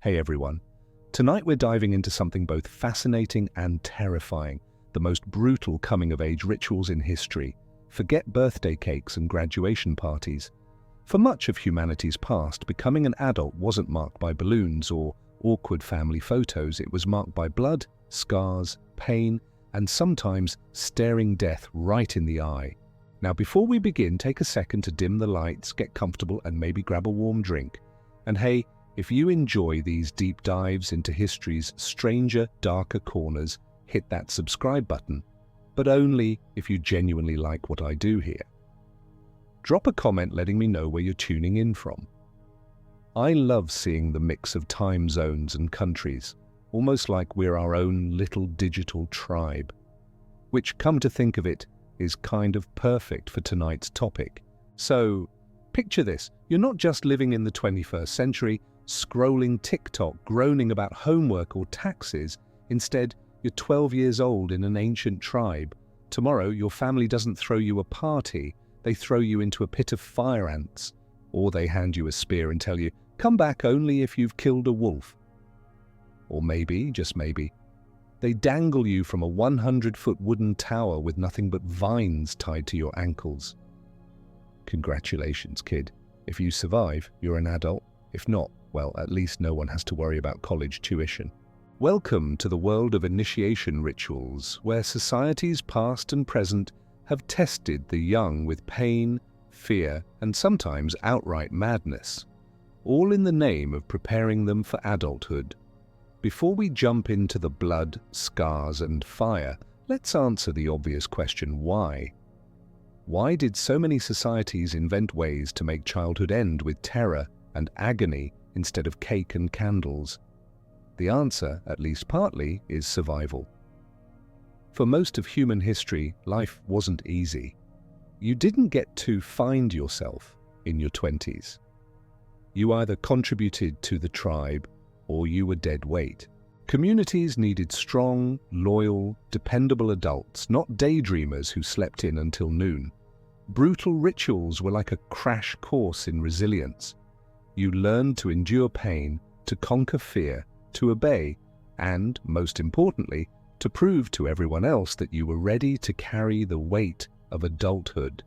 Hey everyone. Tonight we're diving into something both fascinating and terrifying, the most brutal coming-of-age rituals in history. Forget birthday cakes and graduation parties. For much of humanity's past, becoming an adult wasn't marked by balloons or awkward family photos. It was marked by blood, scars, pain, and sometimes staring death right in the eye. Now, before we begin, take a second to dim the lights, get comfortable, and maybe grab a warm drink. And hey, if you enjoy these deep dives into history's stranger, darker corners, hit that subscribe button, but only if you genuinely like what I do here. Drop a comment letting me know where you're tuning in from. I love seeing the mix of time zones and countries, almost like we're our own little digital tribe, which, come to think of it, is kind of perfect for tonight's topic. So, picture this. You're not just living in the 21st century, scrolling TikTok, groaning about homework or taxes. Instead, you're 12 years old in an ancient tribe. Tomorrow, your family doesn't throw you a party. They throw you into a pit of fire ants. Or they hand you a spear and tell you, come back only if you've killed a wolf. Or maybe, just maybe, they dangle you from a 100-foot wooden tower with nothing but vines tied to your ankles. Congratulations, kid. If you survive, you're an adult. If not, well, at least no one has to worry about college tuition. Welcome to the world of initiation rituals, where societies past and present have tested the young with pain, fear, and sometimes outright madness, all in the name of preparing them for adulthood. Before we jump into the blood, scars, and fire, let's answer the obvious question: why? Why did so many societies invent ways to make childhood end with terror and agony instead of cake and candles? The answer, at least partly, is survival. For most of human history, life wasn't easy. You didn't get to find yourself in your 20s. You either contributed to the tribe or you were dead weight. Communities needed strong, loyal, dependable adults, not daydreamers who slept in until noon. Brutal rituals were like a crash course in resilience. You learned to endure pain, to conquer fear, to obey, and, most importantly, to prove to everyone else that you were ready to carry the weight of adulthood.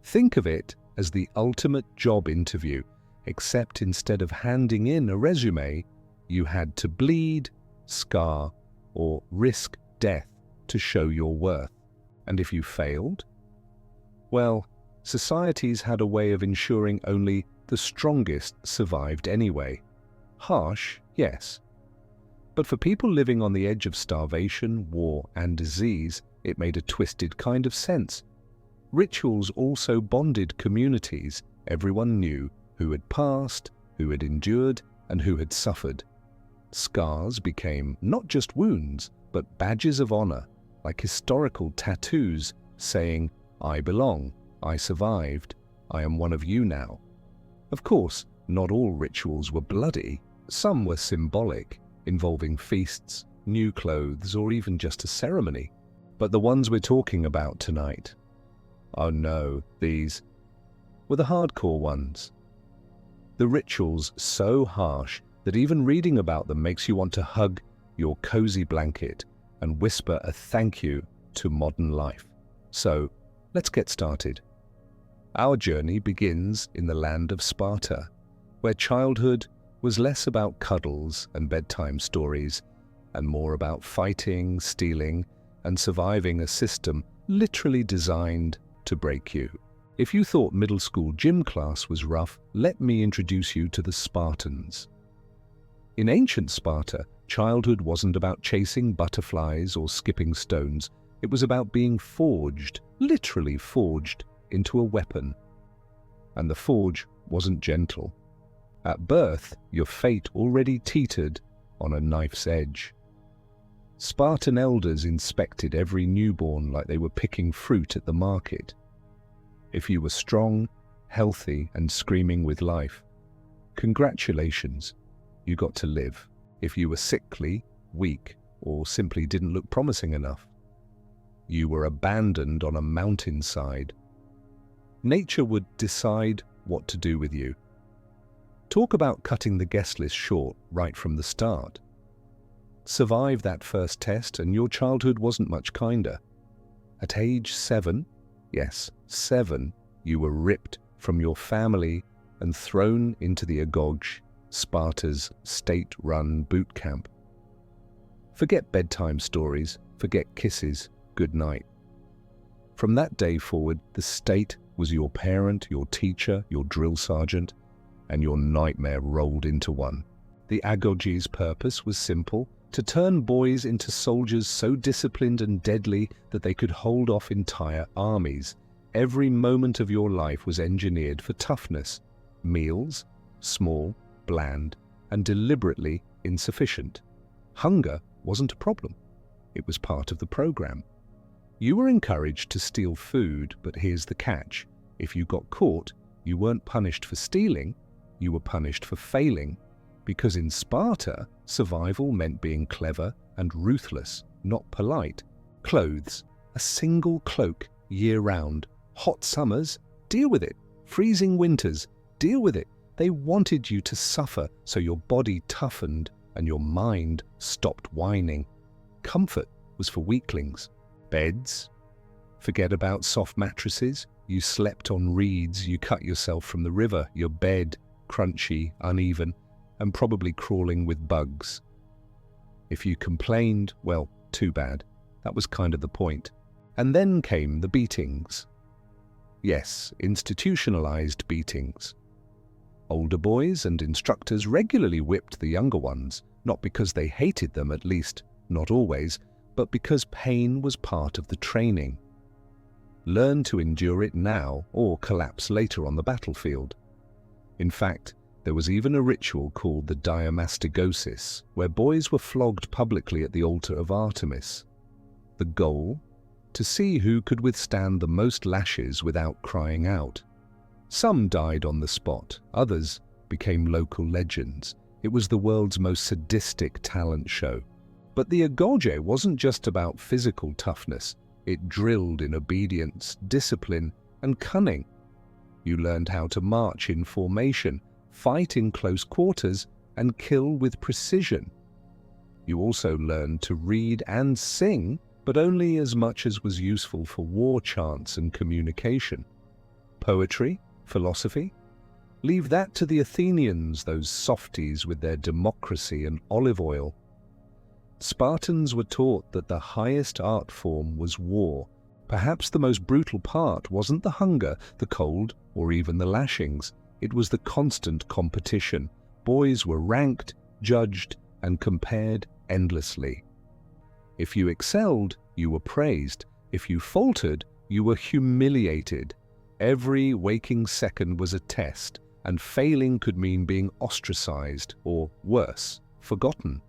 Think of it as the ultimate job interview, except instead of handing in a resume, you had to bleed, scar, or risk death to show your worth. And if you failed? Well, societies had a way of ensuring only the strongest survived anyway. Harsh, yes. But for people living on the edge of starvation, war, and disease, it made a twisted kind of sense. Rituals also bonded communities. Everyone knew who had passed, who had endured, and who had suffered. Scars became not just wounds, but badges of honor, like historical tattoos saying, I belong, I survived, I am one of you now. Of course, not all rituals were bloody. Some were symbolic, involving feasts, new clothes, or even just a ceremony. But the ones we're talking about tonight, oh no, these were the hardcore ones. The rituals so harsh that even reading about them makes you want to hug your cozy blanket and whisper a thank you to modern life. So, let's get started. Our journey begins in the land of Sparta, where childhood was less about cuddles and bedtime stories and more about fighting, stealing, and surviving a system literally designed to break you. If you thought middle school gym class was rough, let me introduce you to the Spartans. In ancient Sparta, childhood wasn't about chasing butterflies or skipping stones. It was about being forged, literally forged, into a weapon. And the forge wasn't gentle. At birth, your fate already teetered on a knife's edge. Spartan elders inspected every newborn like they were picking fruit at the market. If you were strong, healthy, and screaming with life, congratulations, you got to live. If you were sickly, weak, or simply didn't look promising enough, you were abandoned on a mountainside. Nature would decide what to do with you. Talk about cutting the guest list short right from the start. Survive that first test and your childhood wasn't much kinder. At age 7, yes, 7, you were ripped from your family and thrown into the Agog, Sparta's state-run boot camp. Forget bedtime stories, forget kisses, good night. From that day forward, the state was your parent, your teacher, your drill sergeant, and your nightmare rolled into one. The Agog's purpose was simple: to turn boys into soldiers so disciplined and deadly that they could hold off entire armies. Every moment of your life was engineered for toughness. Meals, small, bland, and deliberately insufficient. Hunger wasn't a problem. It was part of the program. You were encouraged to steal food, but here's the catch. If you got caught, you weren't punished for stealing, you were punished for failing. Because in Sparta, survival meant being clever and ruthless, not polite. Clothes, a single cloak year-round. Hot summers, deal with it. Freezing winters, deal with it. They wanted you to suffer so your body toughened and your mind stopped whining. Comfort was for weaklings. Beds, forget about soft mattresses. You slept on reeds, you cut yourself from the river. Your bed, crunchy, uneven, and probably crawling with bugs. If you complained, well, too bad. That was kind of the point. And then came the beatings. Yes, institutionalized beatings. Older boys and instructors regularly whipped the younger ones, not because they hated them, at least not always, but because pain was part of the training. Learn to endure it now or collapse later on the battlefield. In fact, there was even a ritual called the diamastigosis, where boys were flogged publicly at the altar of Artemis. The goal? To see who could withstand the most lashes without crying out. Some died on the spot, others became local legends. It was the world's most sadistic talent show. But the Agog wasn't just about physical toughness. It drilled in obedience, discipline, and cunning. You learned how to march in formation, fight in close quarters, and kill with precision. You also learned to read and sing, but only as much as was useful for war chants and communication. Poetry, philosophy? Leave that to the Athenians, those softies with their democracy and olive oil. Spartans were taught that the highest art form was war. Perhaps the most brutal part wasn't the hunger, the cold, or even the lashings. It was the constant competition. Boys were ranked, judged, and compared endlessly. If you excelled, you were praised. If you faltered, you were humiliated. Every waking second was a test, and failing could mean being ostracized, or worse, forgotten.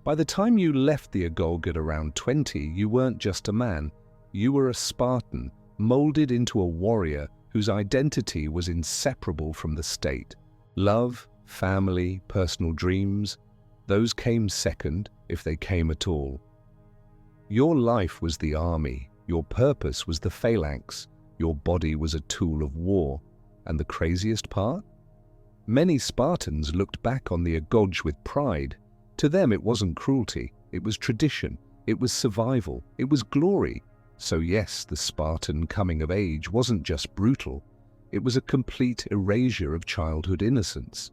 By the time you left the Agog at around 20, you weren't just a man. You were a Spartan, molded into a warrior whose identity was inseparable from the state. Love, family, personal dreams, those came second, if they came at all. Your life was the army, your purpose was the phalanx, your body was a tool of war. And the craziest part? Many Spartans looked back on the Agog with pride. To them it wasn't cruelty, it was tradition, it was survival, it was glory. So yes, the Spartan coming of age wasn't just brutal, it was a complete erasure of childhood innocence.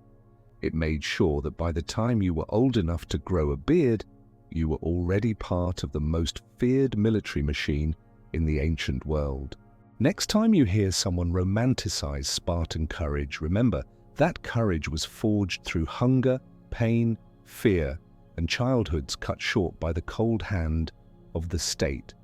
It made sure that by the time you were old enough to grow a beard, you were already part of the most feared military machine in the ancient world. Next time you hear someone romanticize Spartan courage, remember, that courage was forged through hunger, pain, fear, and childhoods cut short by the cold hand of the state.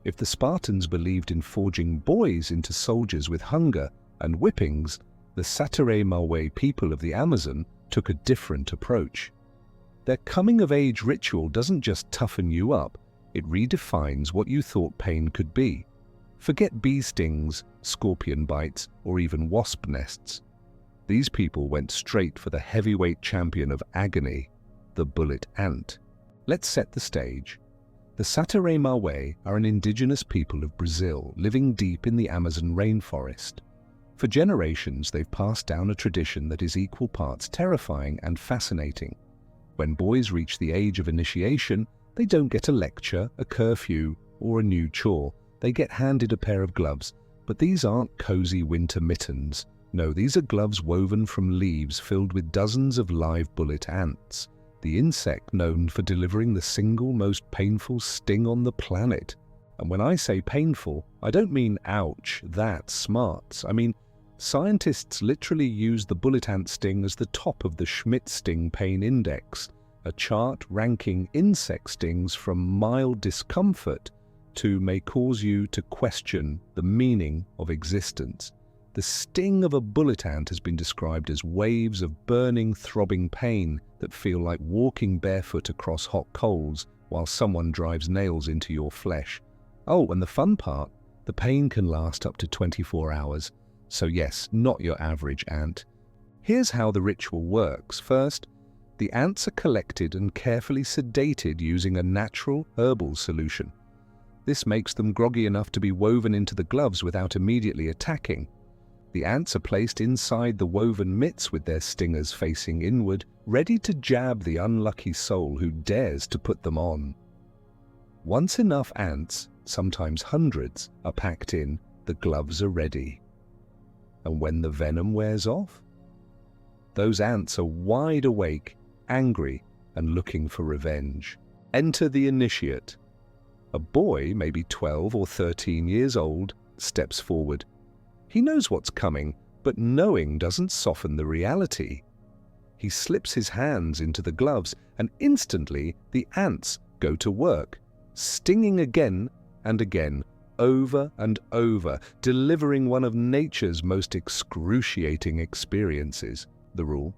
If the Spartans believed in forging boys into soldiers with hunger and whippings, the Satere people of the Amazon took a different approach. Their coming-of-age ritual doesn't just toughen you up, it redefines what you thought pain could be. Forget bee stings, scorpion bites, or even wasp nests. These people went straight for the heavyweight champion of agony, the bullet ant. Let's set the stage. The Satere are an indigenous people of Brazil living deep in the Amazon rainforest. For generations, they've passed down a tradition that is equal parts terrifying and fascinating. When boys reach the age of initiation, they don't get a lecture, a curfew, or a new chore. They get handed a pair of gloves, but these aren't cozy winter mittens. No, these are gloves woven from leaves filled with dozens of live bullet ants, the insect known for delivering the single most painful sting on the planet. And when I say painful, I don't mean ouch, that smarts. I mean, scientists literally use the bullet ant sting as the top of the Schmidt sting pain index, a chart ranking insect stings from mild discomfort to may cause you to question the meaning of existence. The sting of a bullet ant has been described as waves of burning, throbbing pain that feel like walking barefoot across hot coals while someone drives nails into your flesh. Oh, and the fun part, the pain can last up to 24 hours. So yes, not your average ant. Here's how the ritual works. First, the ants are collected and carefully sedated using a natural herbal solution. This makes them groggy enough to be woven into the gloves without immediately attacking. The ants are placed inside the woven mitts with their stingers facing inward, ready to jab the unlucky soul who dares to put them on. Once enough ants, sometimes hundreds, are packed in, the gloves are ready. And when the venom wears off, those ants are wide awake, angry, and looking for revenge. Enter the initiate. A boy, maybe 12 or 13 years old, steps forward. He knows what's coming, but knowing doesn't soften the reality. He slips his hands into the gloves, and instantly the ants go to work, stinging again and again, over and over, delivering one of nature's most excruciating experiences. The rule: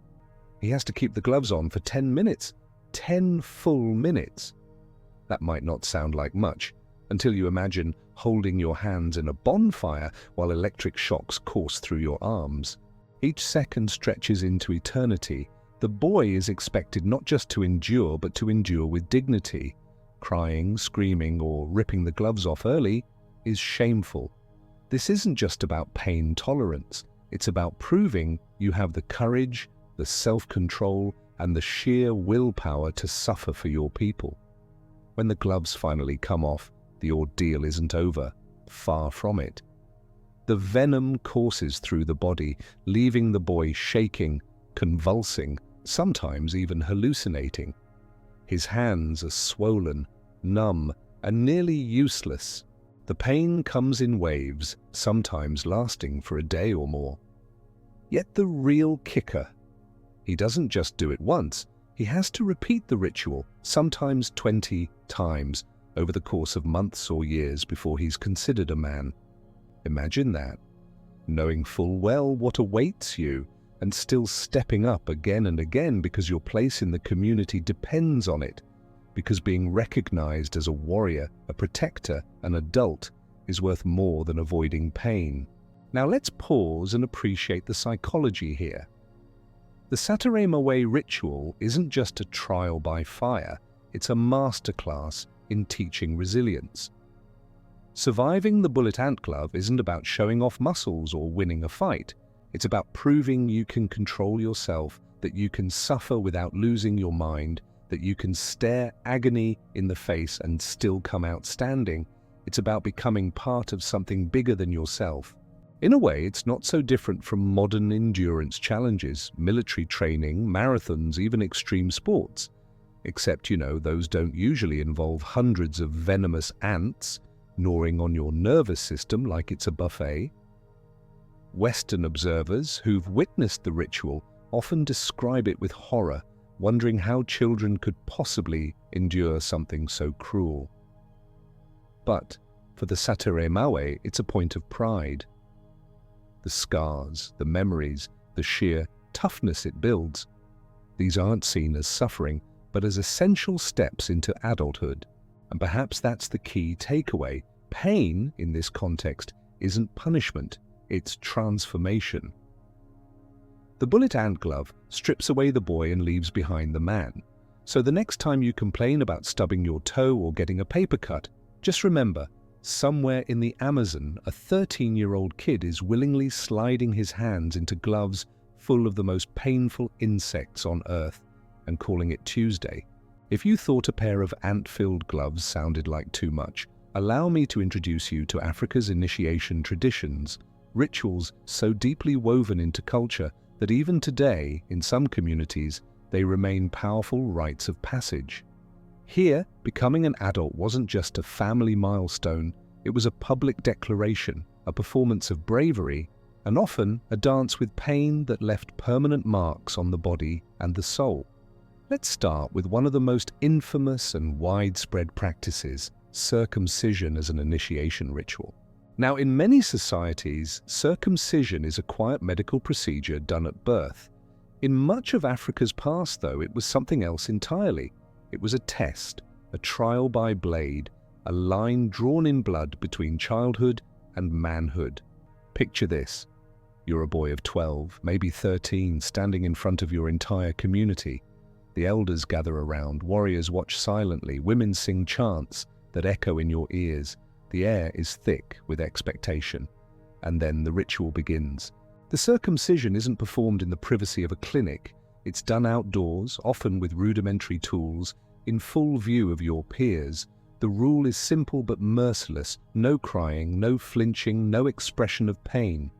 he has to keep the gloves on for 10 minutes. 10 full minutes. That might not sound like much, until you imagine holding your hands in a bonfire while electric shocks course through your arms. Each second stretches into eternity. The boy is expected not just to endure, but to endure with dignity. Crying, screaming, or ripping the gloves off early is shameful. This isn't just about pain tolerance. It's about proving you have the courage, the self-control, and the sheer willpower to suffer for your people. When the gloves finally come off, the ordeal isn't over. Far from it. The venom courses through the body, leaving the boy shaking, convulsing, sometimes even hallucinating. His hands are swollen, numb, and nearly useless. The pain comes in waves, sometimes lasting for a day or more. Yet the real kicker: he doesn't just do it once, he has to repeat the ritual, sometimes 20 times, over the course of months or years before he's considered a man. Imagine that, knowing full well what awaits you, and still stepping up again and again because your place in the community depends on it, because being recognized as a warrior, a protector, an adult, is worth more than avoiding pain. Now let's pause and appreciate the psychology here. The Saturday ritual isn't just a trial by fire, it's a masterclass in teaching resilience. Surviving the bullet ant glove isn't about showing off muscles or winning a fight. It's about proving you can control yourself, that you can suffer without losing your mind, that you can stare agony in the face and still come out standing. It's about becoming part of something bigger than yourself. In a way, it's not so different from modern endurance challenges, military training, marathons, even extreme sports. Except, those don't usually involve hundreds of venomous ants gnawing on your nervous system like it's a buffet. Western observers who've witnessed the ritual often describe it with horror, wondering how children could possibly endure something so cruel. But for the Saturday, it's a point of pride. The scars, the memories, the sheer toughness it builds, these aren't seen as suffering, but as essential steps into adulthood. And perhaps that's the key takeaway. Pain, in this context, isn't punishment, it's transformation. The bullet ant glove strips away the boy and leaves behind the man. So the next time you complain about stubbing your toe or getting a paper cut, just remember, Somewhere in the Amazon, a 13-year-old kid is willingly sliding his hands into gloves full of the most painful insects on Earth and calling it Tuesday. If you thought a pair of ant-filled gloves sounded like too much, allow me to introduce you to Africa's initiation traditions, rituals so deeply woven into culture that even today, in some communities, they remain powerful rites of passage. Here, becoming an adult wasn't just a family milestone, it was a public declaration, a performance of bravery, and often a dance with pain that left permanent marks on the body and the soul. Let's start with one of the most infamous and widespread practices, circumcision as an initiation ritual. Now, in many societies, circumcision is a quiet medical procedure done at birth. In much of Africa's past, though, it was something else entirely. It was a test, a trial by blade, a line drawn in blood between childhood and manhood. Picture this. You're a boy of 12, maybe 13, standing in front of your entire community. The elders gather around, warriors watch silently, women sing chants that echo in your ears. The air is thick with expectation. And then the ritual begins. The circumcision isn't performed in the privacy of a clinic. It's done outdoors, often with rudimentary tools, in full view of your peers. The rule is simple but merciless. No crying, no flinching, no expression of pain.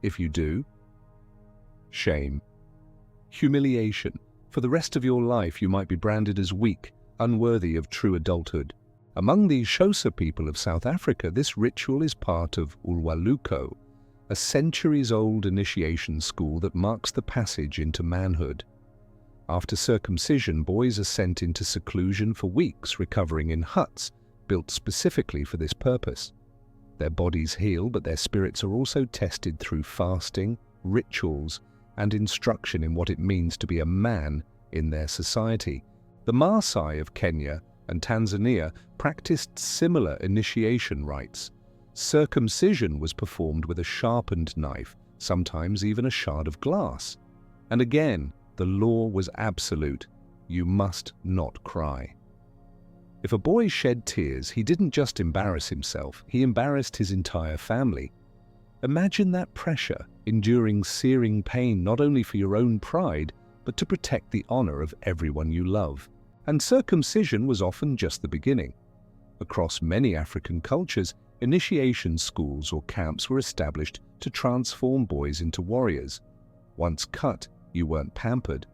If you do, shame. Humiliation. For the rest of your life, you might be branded as weak, unworthy of true adulthood. Among the Xhosa people of South Africa, this ritual is part of Ulwaluko, a centuries-old initiation school that marks the passage into manhood. After circumcision, boys are sent into seclusion for weeks, recovering in huts built specifically for this purpose. Their bodies heal, but their spirits are also tested through fasting, rituals, and instruction in what it means to be a man in their society. The Maasai of Kenya and Tanzania practiced similar initiation rites. Circumcision was performed with a sharpened knife, sometimes even a shard of glass. And again, the law was absolute. You must not cry. If a boy shed tears, he didn't just embarrass himself, he embarrassed his entire family. Imagine that pressure, enduring searing pain not only for your own pride, but to protect the honor of everyone you love. And circumcision was often just the beginning. Across many African cultures, initiation schools or camps were established to transform boys into warriors. Once cut, you weren't pampered.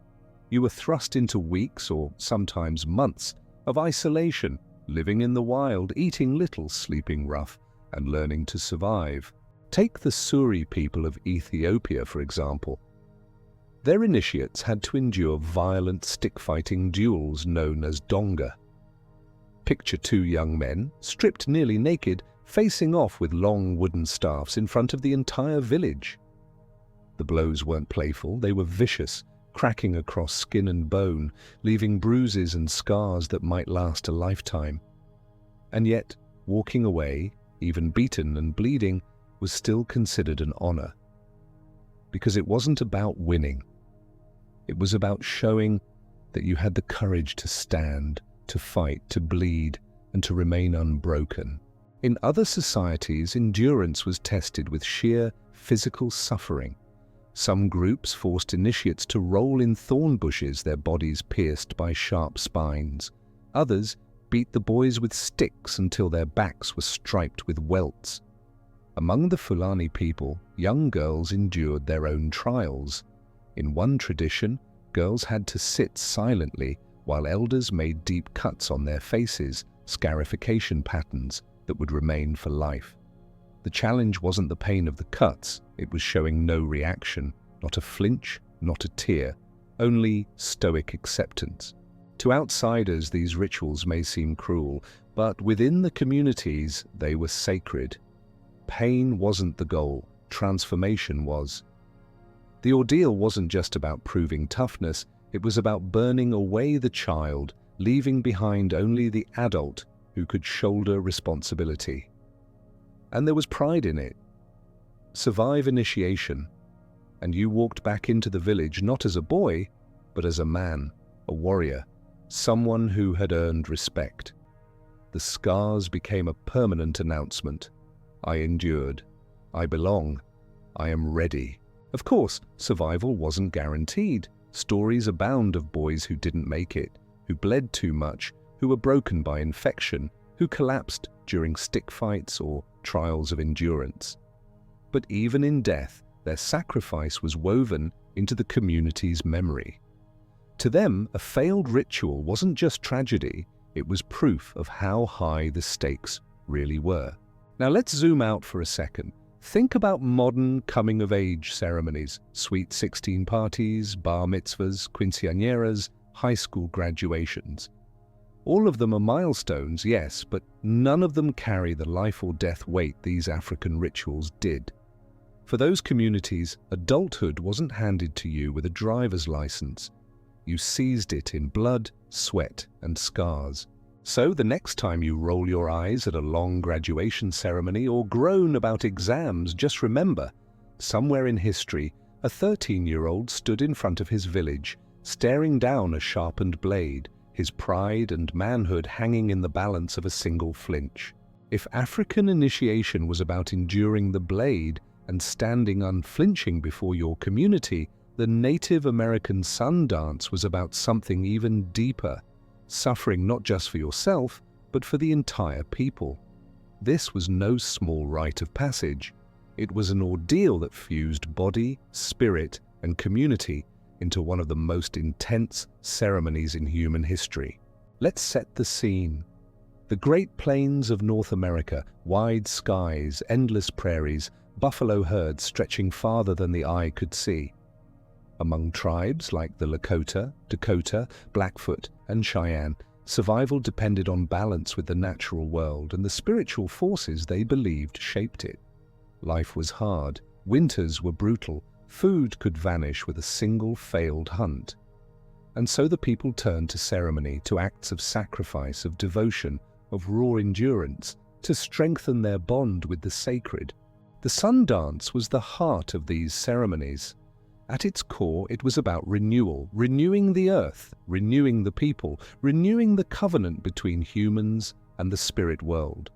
You were thrust into weeks or sometimes months of isolation, living in the wild, eating little, sleeping rough, and learning to survive. Take the Suri people of Ethiopia, for example. Their initiates had to endure violent stick-fighting duels known as donga. Picture two young men, stripped nearly naked, facing off with long wooden staffs in front of the entire village. The blows weren't playful, they were vicious, cracking across skin and bone, leaving bruises and scars that might last a lifetime. And yet, walking away, even beaten and bleeding, was still considered an honor. Because it wasn't about winning. It was about showing that you had the courage to stand, to fight, to bleed, and to remain unbroken. In other societies, endurance was tested with sheer physical suffering. Some groups forced initiates to roll in thorn bushes, their bodies pierced by sharp spines. Others beat the boys with sticks until their backs were striped with welts. Among the Fulani people, young girls endured their own trials. In one tradition, girls had to sit silently while elders made deep cuts on their faces, scarification patterns that would remain for life. The challenge wasn't the pain of the cuts, it was showing no reaction, not a flinch, not a tear, only stoic acceptance. To outsiders, these rituals may seem cruel, but within the communities, they were sacred. Pain wasn't the goal, transformation was. The ordeal wasn't just about proving toughness, it was about burning away the child, leaving behind only the adult who could shoulder responsibility. And there was pride in it. Survive initiation, and you walked back into the village not as a boy, but as a man, a warrior, someone who had earned respect. the scars became a permanent announcement. I endured. I belong. I am ready. Of course, survival wasn't guaranteed. Stories abound of boys who didn't make it, who bled too much, who were broken by infection, who collapsed during stick fights or trials of endurance. But even in death, their sacrifice was woven into the community's memory. To them, a failed ritual wasn't just tragedy, it was proof of how high the stakes really were. Now let's zoom out for a second. Think about modern coming-of-age ceremonies, sweet 16 parties, bar mitzvahs, quinceañeras, high school graduations. All of them are milestones, yes, but none of them carry the life or death weight these African rituals did. For those communities, adulthood wasn't handed to you with a driver's license. You seized it in blood, sweat, and scars. So the next time you roll your eyes at a long graduation ceremony or groan about exams, just remember, somewhere in history, a 13-year-old stood in front of his village, staring down a sharpened blade, his pride and manhood hanging in the balance of a single flinch. If African initiation was about enduring the blade and standing unflinching before your community, the Native American sun dance was about something even deeper, suffering not just for yourself, but for the entire people. This was no small rite of passage. It was an ordeal that fused body, spirit, and community into one of the most intense ceremonies in human history. Let's set the scene. The Great Plains of North America, wide skies, endless prairies, buffalo herds stretching farther than the eye could see. Among tribes like the Lakota, Dakota, Blackfoot, and Cheyenne, survival depended on balance with the natural world and the spiritual forces they believed shaped it. Life was hard, winters were brutal, food could vanish with a single failed hunt. And so the people turned to ceremony, to acts of sacrifice, of devotion, of raw endurance, to strengthen their bond with the sacred. The sun dance was the heart of these ceremonies. At its core, it was about renewal, renewing the earth, renewing the people, renewing the covenant between humans and the spirit world.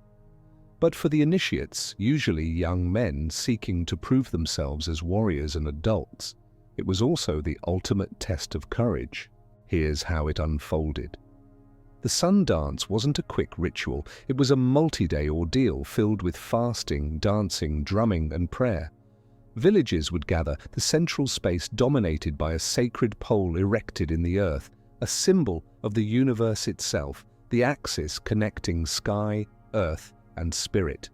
But for the initiates, usually young men seeking to prove themselves as warriors and adults, it was also the ultimate test of courage. Here's how it unfolded. The sun dance wasn't a quick ritual, it was a multi-day ordeal filled with fasting, dancing, drumming, and prayer. Villages would gather, the central space dominated by a sacred pole erected in the earth, a symbol of the universe itself, the axis connecting sky, earth, and spirit.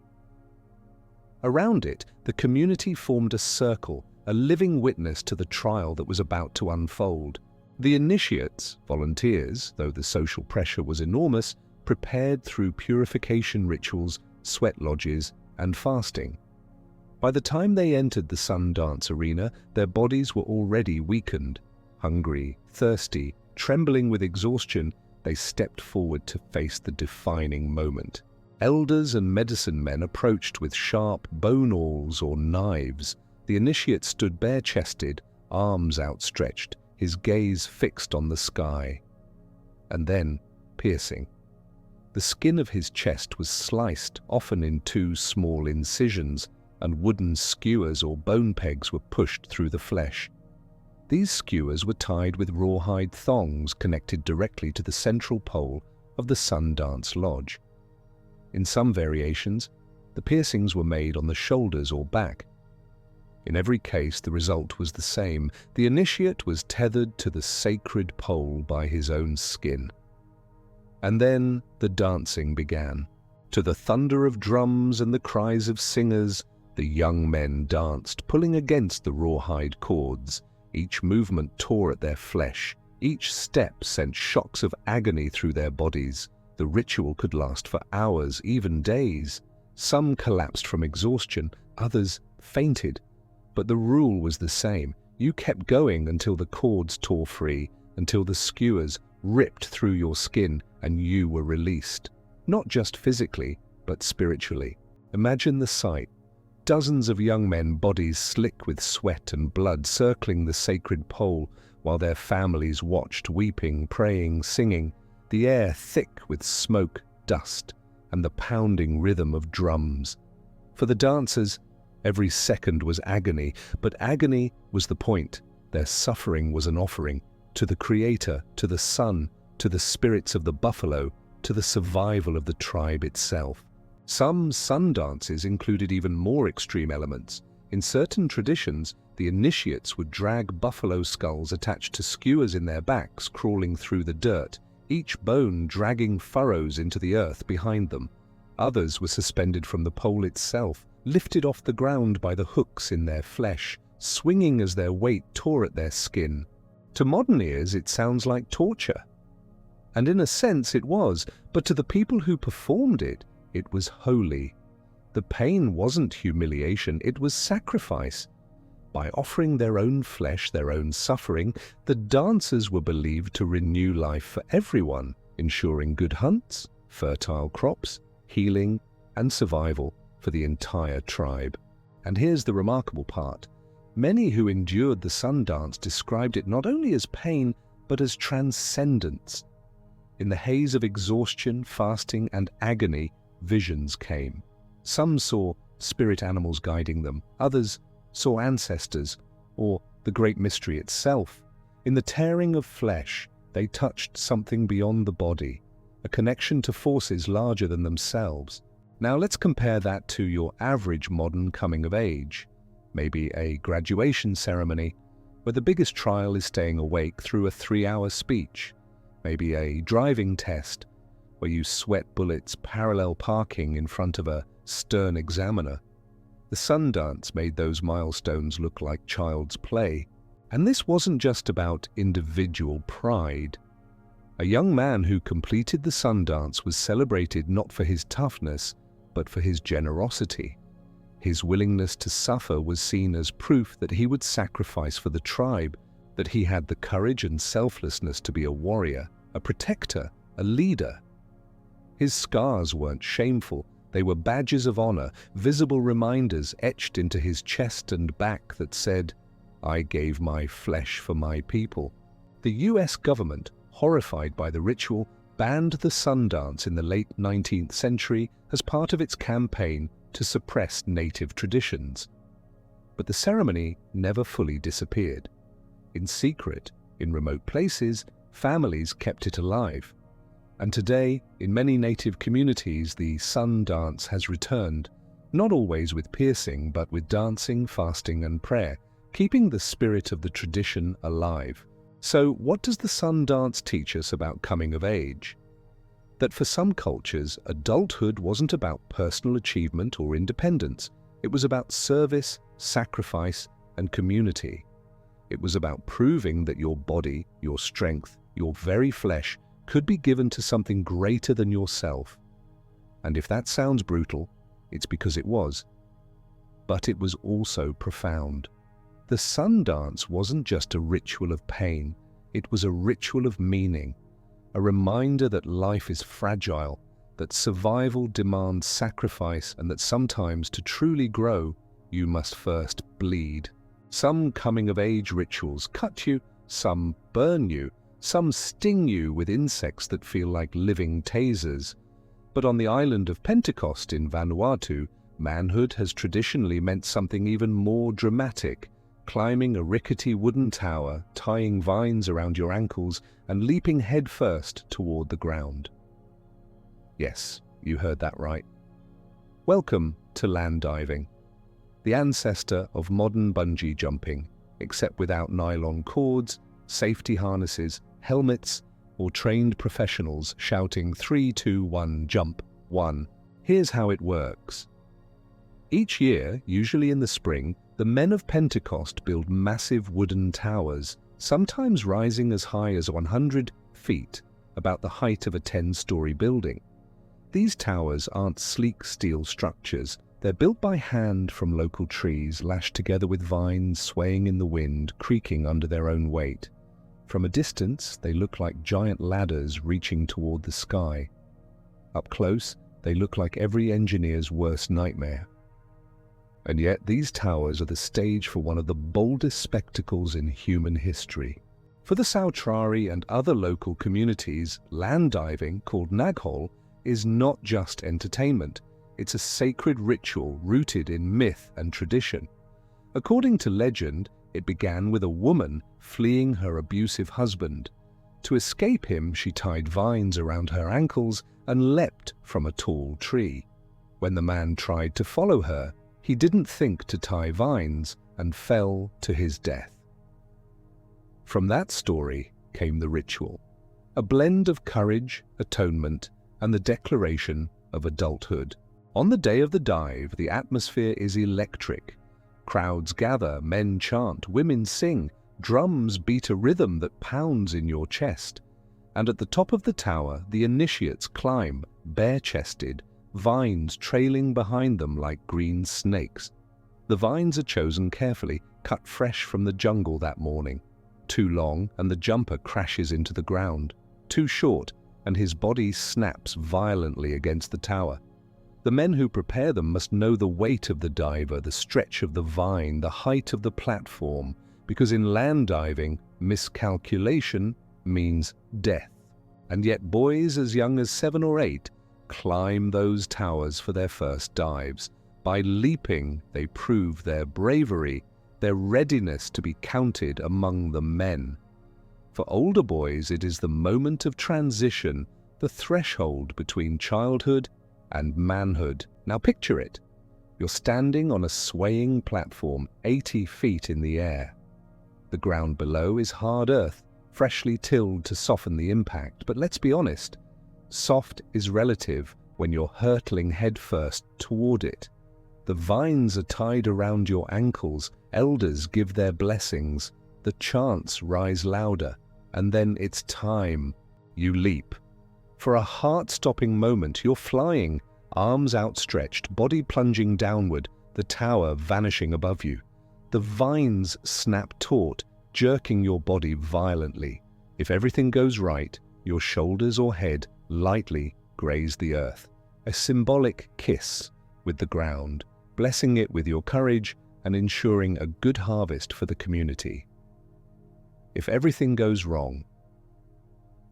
Around it, the community formed a circle, a living witness to the trial that was about to unfold. The initiates, volunteers, though the social pressure was enormous, prepared through purification rituals, sweat lodges, and fasting. By the time they entered the sun dance arena, their bodies were already weakened. Hungry, thirsty, trembling with exhaustion, they stepped forward to face the defining moment. Elders and medicine men approached with sharp bone awls or knives. The initiate stood bare-chested, arms outstretched, his gaze fixed on the sky. And then, piercing. The skin of his chest was sliced, often in 2 small incisions, and wooden skewers or bone pegs were pushed through the flesh. These skewers were tied with rawhide thongs connected directly to the central pole of the sun dance lodge. In some variations, the piercings were made on the shoulders or back. In every case, the result was the same. The initiate was tethered to the sacred pole by his own skin. And then the dancing began. To the thunder of drums and the cries of singers, the young men danced, pulling against the rawhide cords. Each movement tore at their flesh. Each step sent shocks of agony through their bodies. The ritual could last for hours, even days. Some collapsed from exhaustion, others fainted. But the rule was the same. You kept going until the cords tore free, until the skewers ripped through your skin and you were released. Not just physically, but spiritually. Imagine the sight. Dozens of young men, bodies slick with sweat and blood, circling the sacred pole while their families watched, weeping, praying, singing, the air thick with smoke dust and the pounding rhythm of drums. For the dancers, every second was agony, but agony was the point. Their suffering was an offering to the Creator, to the sun, to the spirits of the buffalo, to the survival of the tribe itself. Some sun dances included even more extreme elements. In certain traditions, the initiates would drag buffalo skulls attached to skewers in their backs crawling through the dirt, each bone dragging furrows into the earth behind them. Others were suspended from the pole itself, lifted off the ground by the hooks in their flesh, swinging as their weight tore at their skin. To modern ears, it sounds like torture. And in a sense it was, but to the people who performed it, it was holy. The pain wasn't humiliation, it was sacrifice. By offering their own flesh, their own suffering, the dancers were believed to renew life for everyone, ensuring good hunts, fertile crops, healing, and survival for the entire tribe. And here's the remarkable part. Many who endured the sun dance described it not only as pain, but as transcendence. In the haze of exhaustion, fasting, and agony, visions came. Some saw spirit animals guiding them, others saw ancestors, or the great mystery itself. In the tearing of flesh, they touched something beyond the body, a connection to forces larger than themselves. Now let's compare that to your average modern coming of age. Maybe a graduation ceremony, where the biggest trial is staying awake through a 3-hour speech. Maybe a driving test, where you sweat bullets parallel parking in front of a stern examiner. The sun dance made those milestones look like child's play. And this wasn't just about individual pride. A young man who completed the sun dance was celebrated not for his toughness, but for his generosity. His willingness to suffer was seen as proof that he would sacrifice for the tribe, that he had the courage and selflessness to be a warrior, a protector, a leader. His scars weren't shameful. They were badges of honor, visible reminders etched into his chest and back that said, "I gave my flesh for my people." The US government, horrified by the ritual, banned the sun dance in the late 19th century as part of its campaign to suppress native traditions. But the ceremony never fully disappeared. In secret, in remote places, families kept it alive. And today, in many native communities, the sun dance has returned, not always with piercing, but with dancing, fasting, and prayer, keeping the spirit of the tradition alive. So, what does the sun dance teach us about coming of age? That for some cultures, adulthood wasn't about personal achievement or independence. It was about service, sacrifice, and community. It was about proving that your body, your strength, your very flesh could be given to something greater than yourself. And if that sounds brutal, it's because it was. But it was also profound. The sun dance wasn't just a ritual of pain, it was a ritual of meaning, a reminder that life is fragile, that survival demands sacrifice, and that sometimes to truly grow, you must first bleed. Some coming-of-age rituals cut you, some burn you, some sting you with insects that feel like living tasers. But on the island of Pentecost in Vanuatu, manhood has traditionally meant something even more dramatic, climbing a rickety wooden tower, tying vines around your ankles, and leaping headfirst toward the ground. Yes, you heard that right. Welcome to land diving, the ancestor of modern bungee jumping, except without nylon cords, safety harnesses, helmets, or trained professionals shouting 3, 2, 1, jump, 1. Here's how it works. Each year, usually in the spring, the men of Pentecost build massive wooden towers, sometimes rising as high as 100 feet, about the height of a 10-story building. These towers aren't sleek steel structures. They're built by hand from local trees, lashed together with vines swaying in the wind, creaking under their own weight. From a distance, they look like giant ladders reaching toward the sky. Up close, they look like every engineer's worst nightmare. And yet these towers are the stage for one of the boldest spectacles in human history. For the Sautrari and other local communities, land diving, called naghol, is not just entertainment. It's a sacred ritual rooted in myth and tradition. According to legend, it began with a woman fleeing her abusive husband. To escape him, she tied vines around her ankles and leapt from a tall tree. When the man tried to follow her, he didn't think to tie vines and fell to his death. From that story came the ritual, a blend of courage, atonement, and the declaration of adulthood. On the day of the dive, the atmosphere is electric. Crowds gather, men chant, women sing, drums beat a rhythm that pounds in your chest. And at the top of the tower, the initiates climb, bare-chested, vines trailing behind them like green snakes. The vines are chosen carefully, cut fresh from the jungle that morning. Too long, and the jumper crashes into the ground. Too short, and his body snaps violently against the tower. The men who prepare them must know the weight of the diver, the stretch of the vine, the height of the platform, because in land diving, miscalculation means death. And yet boys as young as 7 or 8 climb those towers for their first dives. By leaping, they prove their bravery, their readiness to be counted among the men. For older boys, it is the moment of transition, the threshold between childhood and manhood. Now picture it. You're standing on a swaying platform 80 feet in the air. The ground below is hard earth, freshly tilled to soften the impact. But let's be honest, soft is relative when you're hurtling headfirst toward it. The vines are tied around your ankles, elders give their blessings, the chants rise louder, and then it's time. You leap. For a heart-stopping moment, you're flying, arms outstretched, body plunging downward, the tower vanishing above you. The vines snap taut, jerking your body violently. If everything goes right, your shoulders or head lightly graze the earth. A symbolic kiss with the ground, blessing it with your courage and ensuring a good harvest for the community. If everything goes wrong,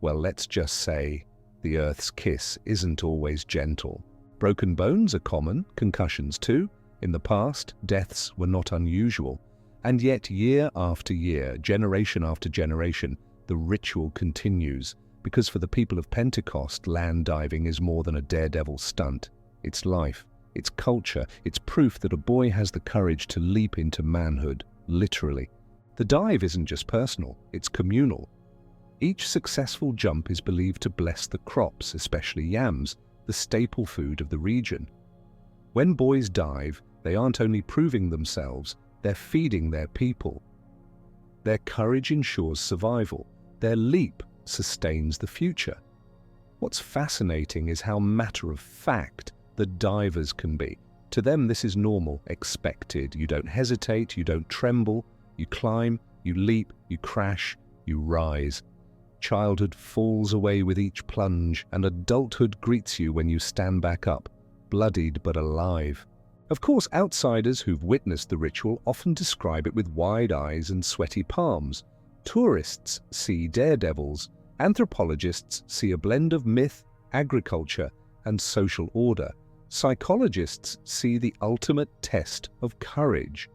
well, let's just say the earth's kiss isn't always gentle. Broken bones are common, concussions too. In the past, deaths were not unusual. And yet, year after year, generation after generation, the ritual continues. Because for the people of Pentecost, land diving is more than a daredevil stunt. It's life, it's culture, it's proof that a boy has the courage to leap into manhood, literally. The dive isn't just personal, it's communal. Each successful jump is believed to bless the crops, especially yams, the staple food of the region. When boys dive, they aren't only proving themselves, they're feeding their people. Their courage ensures survival. Their leap sustains the future. What's fascinating is how matter-of-fact the divers can be. To them, this is normal, expected. You don't hesitate, you don't tremble, you climb, you leap, you crash, you rise. Childhood falls away with each plunge, and adulthood greets you when you stand back up, bloodied but alive. Of course, outsiders who've witnessed the ritual often describe it with wide eyes and sweaty palms. Tourists see daredevils. Anthropologists see a blend of myth, agriculture, and social order. Psychologists see the ultimate test of courage.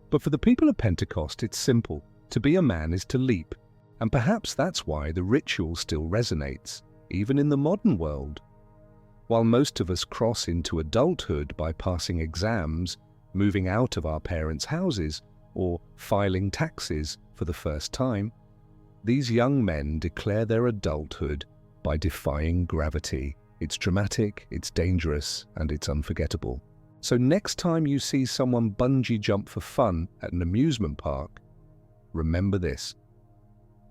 But for the people of Pentecost, it's simple. To be a man is to leap. And perhaps that's why the ritual still resonates, even in the modern world. While most of us cross into adulthood by passing exams, moving out of our parents' houses, or filing taxes for the first time, these young men declare their adulthood by defying gravity. It's dramatic, it's dangerous, and it's unforgettable. So next time you see someone bungee jump for fun at an amusement park, remember this.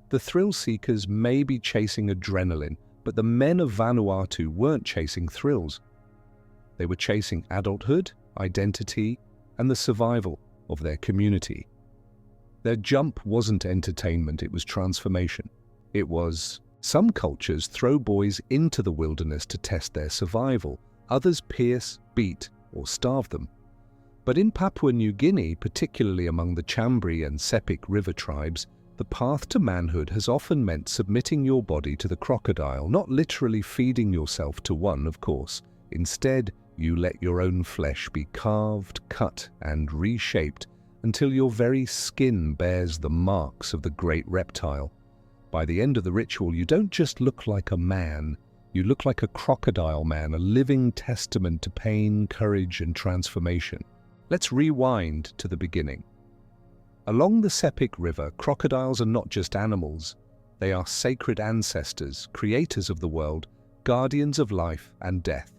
The thrill seekers may be chasing adrenaline, but the men of Vanuatu weren't chasing thrills. They were chasing adulthood, identity, and the survival of their community. Their jump wasn't entertainment, it was transformation. It was, some cultures throw boys into the wilderness to test their survival, others pierce, beat, or starve them. But in Papua New Guinea, particularly among the Chambri and Sepik river tribes, The path to manhood has often meant submitting your body to the crocodile, not literally feeding yourself to one, of course. Instead, you let your own flesh be carved, cut, and reshaped until your very skin bears the marks of the great reptile. By the end of the ritual, you don't just look like a man, you look like a crocodile man, a living testament to pain, courage, and transformation. Let's rewind to the beginning. Along the Sepik River, crocodiles are not just animals. They are sacred ancestors, creators of the world, guardians of life and death.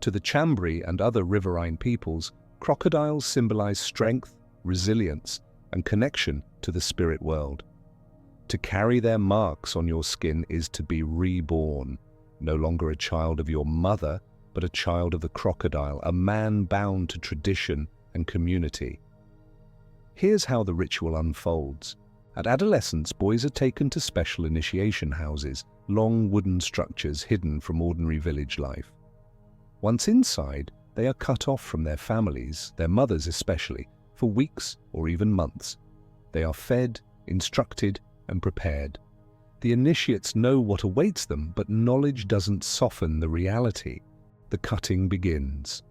To the Chambri and other riverine peoples, crocodiles symbolize strength, resilience, and connection to the spirit world. To carry their marks on your skin is to be reborn, no longer a child of your mother, but a child of the crocodile, a man bound to tradition and community. Here's how the ritual unfolds. At adolescence, boys are taken to special initiation houses, long wooden structures hidden from ordinary village life. Once inside, they are cut off from their families, their mothers especially, for weeks or even months. They are fed, instructed, and prepared. The initiates know what awaits them, but knowledge doesn't soften the reality. The cutting begins.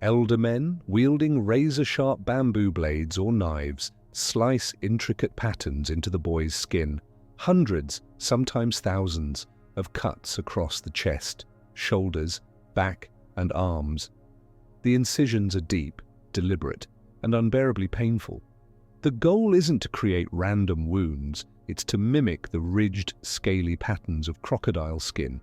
Elder men, wielding razor-sharp bamboo blades or knives, slice intricate patterns into the boy's skin. Hundreds, sometimes thousands, of cuts across the chest, shoulders, back, and arms. The incisions are deep, deliberate, and unbearably painful. The goal isn't to create random wounds, it's to mimic the ridged, scaly patterns of crocodile skin.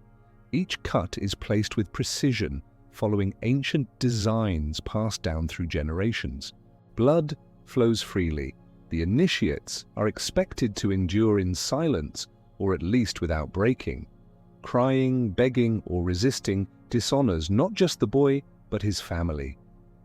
Each cut is placed with precision, following ancient designs passed down through generations. Blood flows freely. The initiates are expected to endure in silence, or at least without breaking. Crying, begging, or resisting dishonors not just the boy, but his family.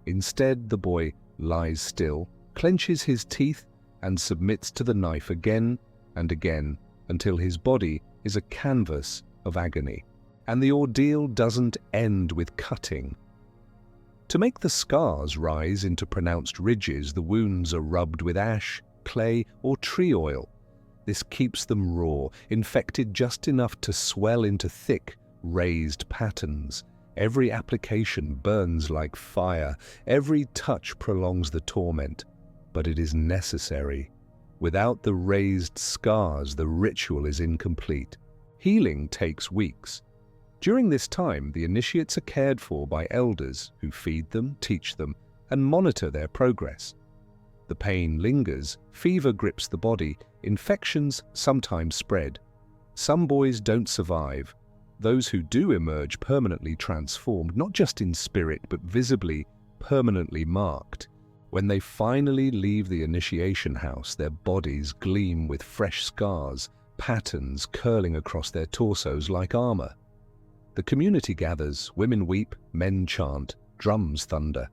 Instead, the boy lies still, clenches his teeth, and submits to the knife again and again until his body is a canvas of agony. And the ordeal doesn't end with cutting. To make the scars rise into pronounced ridges, the wounds are rubbed with ash, clay, or tree oil. This keeps them raw, infected just enough to swell into thick, raised patterns. Every application burns like fire. Every touch prolongs the torment. But it is necessary. Without the raised scars, the ritual is incomplete. Healing takes weeks. During this time, the initiates are cared for by elders who feed them, teach them, and monitor their progress. The pain lingers, fever grips the body, infections sometimes spread. Some boys don't survive. Those who do emerge permanently transformed, not just in spirit, but visibly, permanently marked. When they finally leave the initiation house, their bodies gleam with fresh scars, patterns curling across their torsos like armor. The community gathers, women weep, men chant, drums thunder.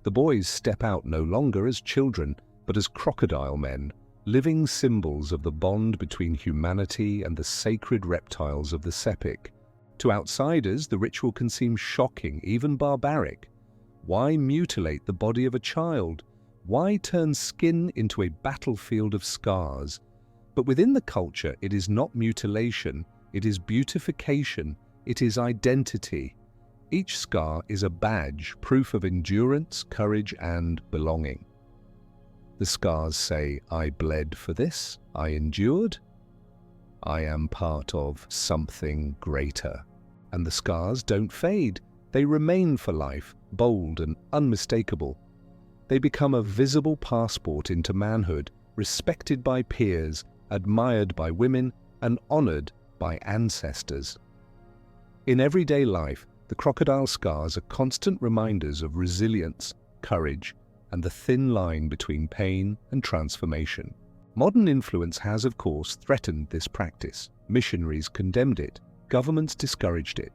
The boys step out no longer as children, but as crocodile men, living symbols of the bond between humanity and the sacred reptiles of the Sepik. To outsiders, the ritual can seem shocking, even barbaric. Why mutilate the body of a child? Why turn skin into a battlefield of scars? But within the culture, it is not mutilation, it is beautification. It is identity. Each scar is a badge, proof of endurance, courage, and belonging. The scars say, I bled for this, I endured, I am part of something greater. And the scars don't fade, they remain for life, bold and unmistakable. They become a visible passport into manhood, respected by peers, admired by women, and honored by ancestors. In everyday life, the crocodile scars are constant reminders of resilience, courage, and the thin line between pain and transformation. Modern influence has, of course, threatened this practice. Missionaries condemned it, governments discouraged it.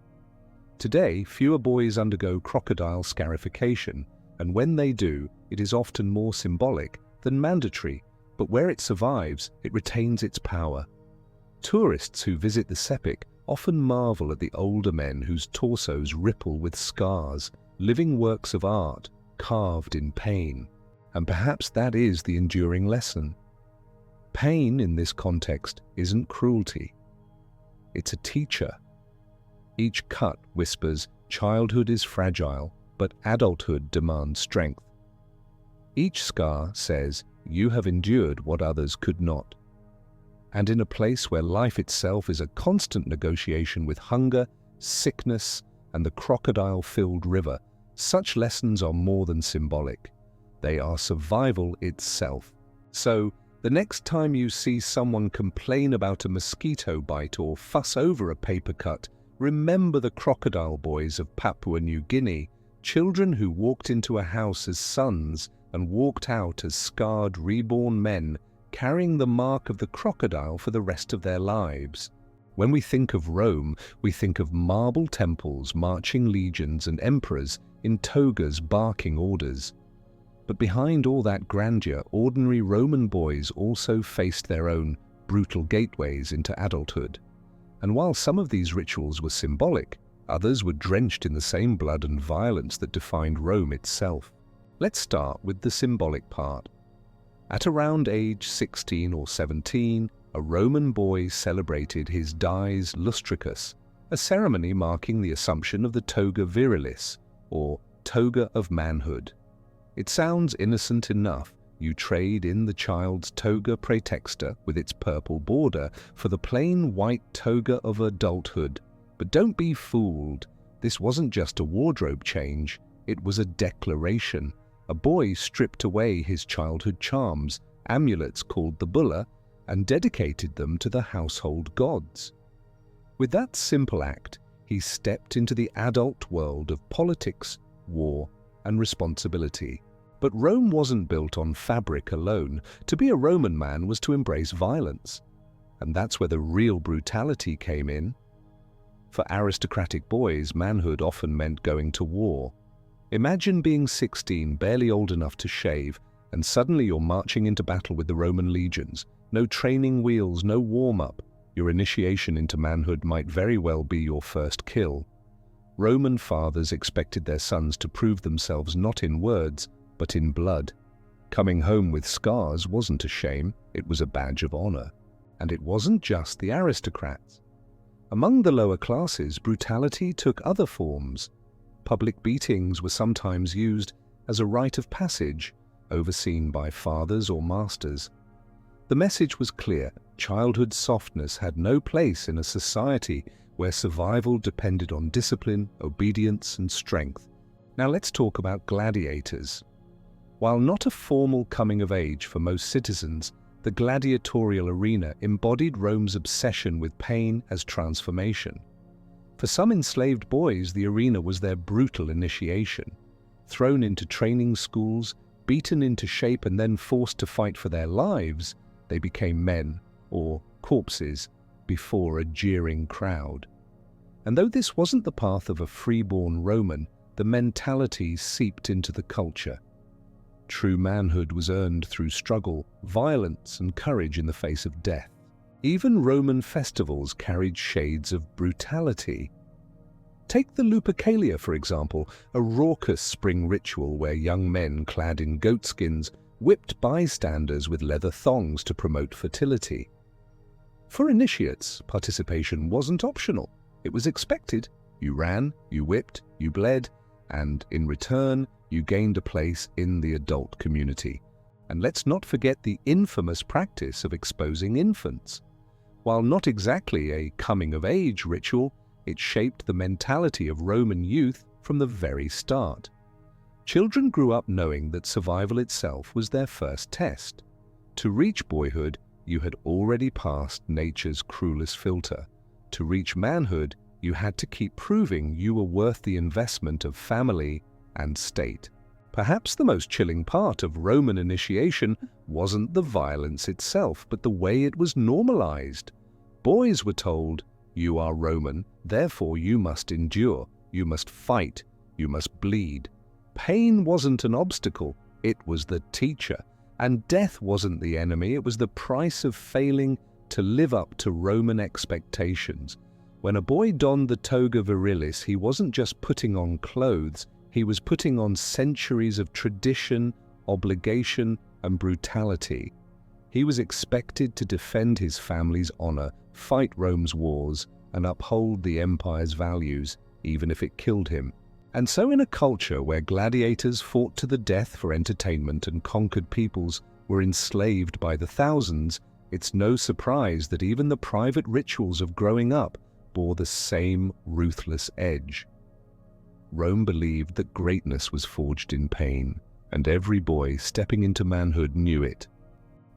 Today, fewer boys undergo crocodile scarification, and when they do, it is often more symbolic than mandatory, but where it survives, it retains its power. Tourists who visit the Sepik often marvel at the older men whose torsos ripple with scars, living works of art carved in pain. And perhaps that is the enduring lesson. Pain in this context isn't cruelty. It's a teacher. Each cut whispers, childhood is fragile, but adulthood demands strength. Each scar says, you have endured what others could not. And in a place where life itself is a constant negotiation with hunger, sickness, and the crocodile-filled river, such lessons are more than symbolic. They are survival itself. So, the next time you see someone complain about a mosquito bite or fuss over a paper cut, remember the crocodile boys of Papua New Guinea, children who walked into a house as sons and walked out as scarred reborn men, carrying the mark of the crocodile for the rest of their lives. When we think of Rome, we think of marble temples, marching legions, and emperors in togas barking orders. But behind all that grandeur, ordinary Roman boys also faced their own brutal gateways into adulthood. And while some of these rituals were symbolic, others were drenched in the same blood and violence that defined Rome itself. Let's start with the symbolic part. At around age 16 or 17, a Roman boy celebrated his dies lustricus, a ceremony marking the assumption of the toga virilis, or toga of manhood. It sounds innocent enough. You trade in the child's toga praetexta with its purple border for the plain white toga of adulthood. But don't be fooled. This wasn't just a wardrobe change. It was a declaration. A boy stripped away his childhood charms, amulets called the bulla, and dedicated them to the household gods. With that simple act, he stepped into the adult world of politics, war, and responsibility. But Rome wasn't built on fabric alone. To be a Roman man was to embrace violence. And that's where the real brutality came in. For aristocratic boys, manhood often meant going to war. Imagine being 16, barely old enough to shave, and suddenly you're marching into battle with the Roman legions. No training wheels, no warm-up. Your initiation into manhood might very well be your first kill. Roman fathers expected their sons to prove themselves not in words, but in blood. Coming home with scars wasn't a shame, it was a badge of honor. And it wasn't just the aristocrats. Among the lower classes, brutality took other forms. Public beatings were sometimes used as a rite of passage, overseen by fathers or masters. The message was clear: childhood softness had no place in a society where survival depended on discipline, obedience, and strength. Now let's talk about gladiators. While not a formal coming of age for most citizens, the gladiatorial arena embodied Rome's obsession with pain as transformation. For some enslaved boys, the arena was their brutal initiation. Thrown into training schools, beaten into shape, and then forced to fight for their lives, they became men, or corpses, before a jeering crowd. And though this wasn't the path of a freeborn Roman, the mentality seeped into the culture. True manhood was earned through struggle, violence, and courage in the face of death. Even Roman festivals carried shades of brutality. Take the Lupercalia, for example, a raucous spring ritual where young men clad in goatskins whipped bystanders with leather thongs to promote fertility. For initiates, participation wasn't optional. It was expected. You ran, you whipped, you bled, and in return, you gained a place in the adult community. And let's not forget the infamous practice of exposing infants. While not exactly a coming-of-age ritual, it shaped the mentality of Roman youth from the very start. Children grew up knowing that survival itself was their first test. To reach boyhood, you had already passed nature's cruelest filter. To reach manhood, you had to keep proving you were worth the investment of family and state. Perhaps the most chilling part of Roman initiation wasn't the violence itself, but the way it was normalized. Boys were told, "You are Roman, therefore you must endure, you must fight, you must bleed." Pain wasn't an obstacle, it was the teacher. And death wasn't the enemy, it was the price of failing to live up to Roman expectations. When a boy donned the toga virilis, he wasn't just putting on clothes, he was putting on centuries of tradition, obligation, and brutality. He was expected to defend his family's honor, fight Rome's wars, and uphold the empire's values, even if it killed him. And so in a culture where gladiators fought to the death for entertainment and conquered peoples were enslaved by the thousands, it's no surprise that even the private rituals of growing up bore the same ruthless edge. Rome believed that greatness was forged in pain, and every boy stepping into manhood knew it.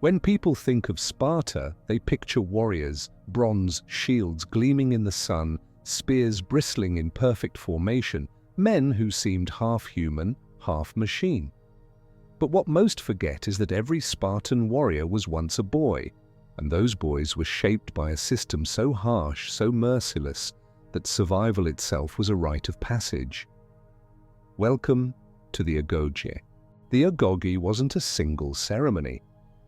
When people think of Sparta, they picture warriors, bronze shields gleaming in the sun, spears bristling in perfect formation, men who seemed half human, half machine. But what most forget is that every Spartan warrior was once a boy, and those boys were shaped by a system so harsh, so merciless, that survival itself was a rite of passage. Welcome to the agoge. The agoge wasn't a single ceremony.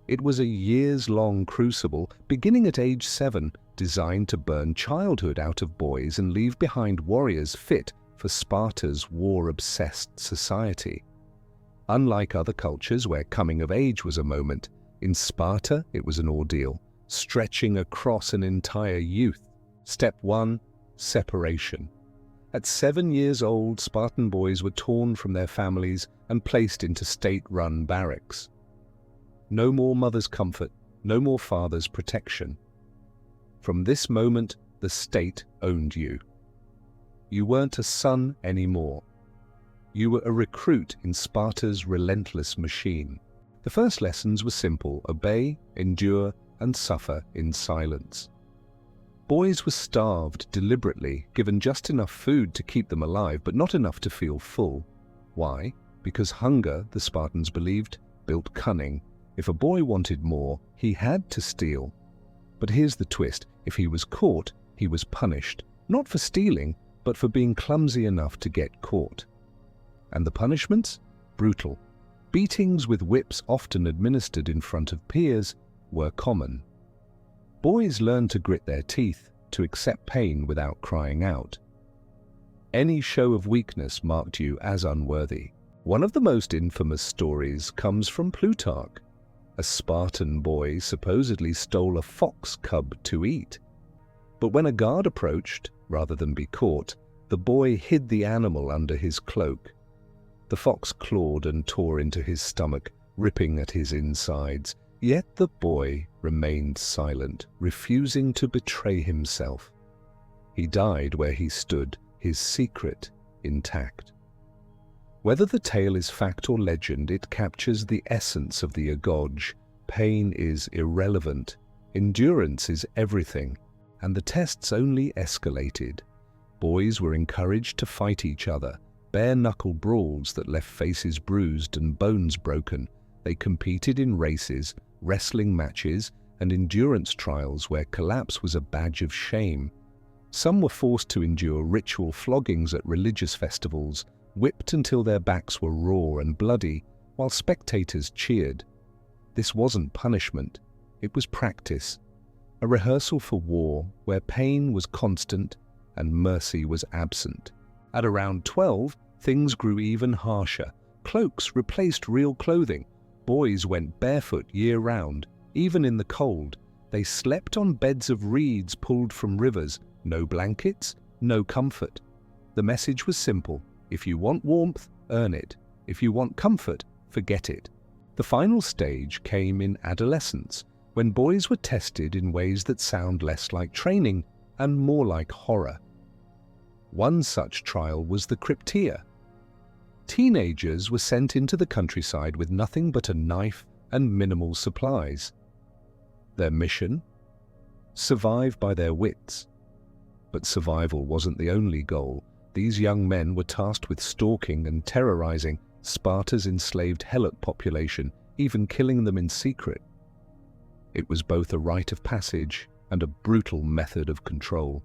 It was a years-long crucible, beginning at age 7, designed to burn childhood out of boys and leave behind warriors fit for Sparta's war-obsessed society. Unlike other cultures where coming of age was a moment, in Sparta it was an ordeal, stretching across an entire youth. Step 1. Separation. At 7 years old, Spartan boys were torn from their families and placed into state-run barracks. No more mother's comfort, no more father's protection. From this moment, the state owned you. You weren't a son anymore. You were a recruit in Sparta's relentless machine. The first lessons were simple: obey, endure, and suffer in silence. Boys were starved deliberately, given just enough food to keep them alive, but not enough to feel full. Why? Because hunger, the Spartans believed, built cunning. If a boy wanted more, he had to steal. But here's the twist: if he was caught, he was punished, not for stealing, but for being clumsy enough to get caught. And the punishments? Brutal. Beatings with whips, often administered in front of peers, were common. Boys learned to grit their teeth, to accept pain without crying out. Any show of weakness marked you as unworthy. One of the most infamous stories comes from Plutarch. A Spartan boy supposedly stole a fox cub to eat. But when a guard approached, rather than be caught, the boy hid the animal under his cloak. The fox clawed and tore into his stomach, ripping at his insides. Yet the boy remained silent, refusing to betray himself. He died where he stood, his secret intact. Whether the tale is fact or legend, it captures the essence of the agoge. Pain is irrelevant, endurance is everything, and the tests only escalated. Boys were encouraged to fight each other, bare-knuckle brawls that left faces bruised and bones broken. They competed in races, wrestling matches, and endurance trials where collapse was a badge of shame. Some were forced to endure ritual floggings at religious festivals, whipped until their backs were raw and bloody, while spectators cheered. This wasn't punishment, it was practice, a rehearsal for war where pain was constant and mercy was absent. At around 12, things grew even harsher. Cloaks replaced real clothing. Boys went barefoot year-round, even in the cold. They slept on beds of reeds pulled from rivers. No blankets, no comfort. The message was simple: if you want warmth, earn it. If you want comfort, forget it. The final stage came in adolescence, when boys were tested in ways that sound less like training and more like horror. One such trial was the Crypteia. Teenagers were sent into the countryside with nothing but a knife and minimal supplies. Their mission? Survive by their wits. But survival wasn't the only goal. These young men were tasked with stalking and terrorizing Sparta's enslaved helot population, even killing them in secret. It was both a rite of passage and a brutal method of control.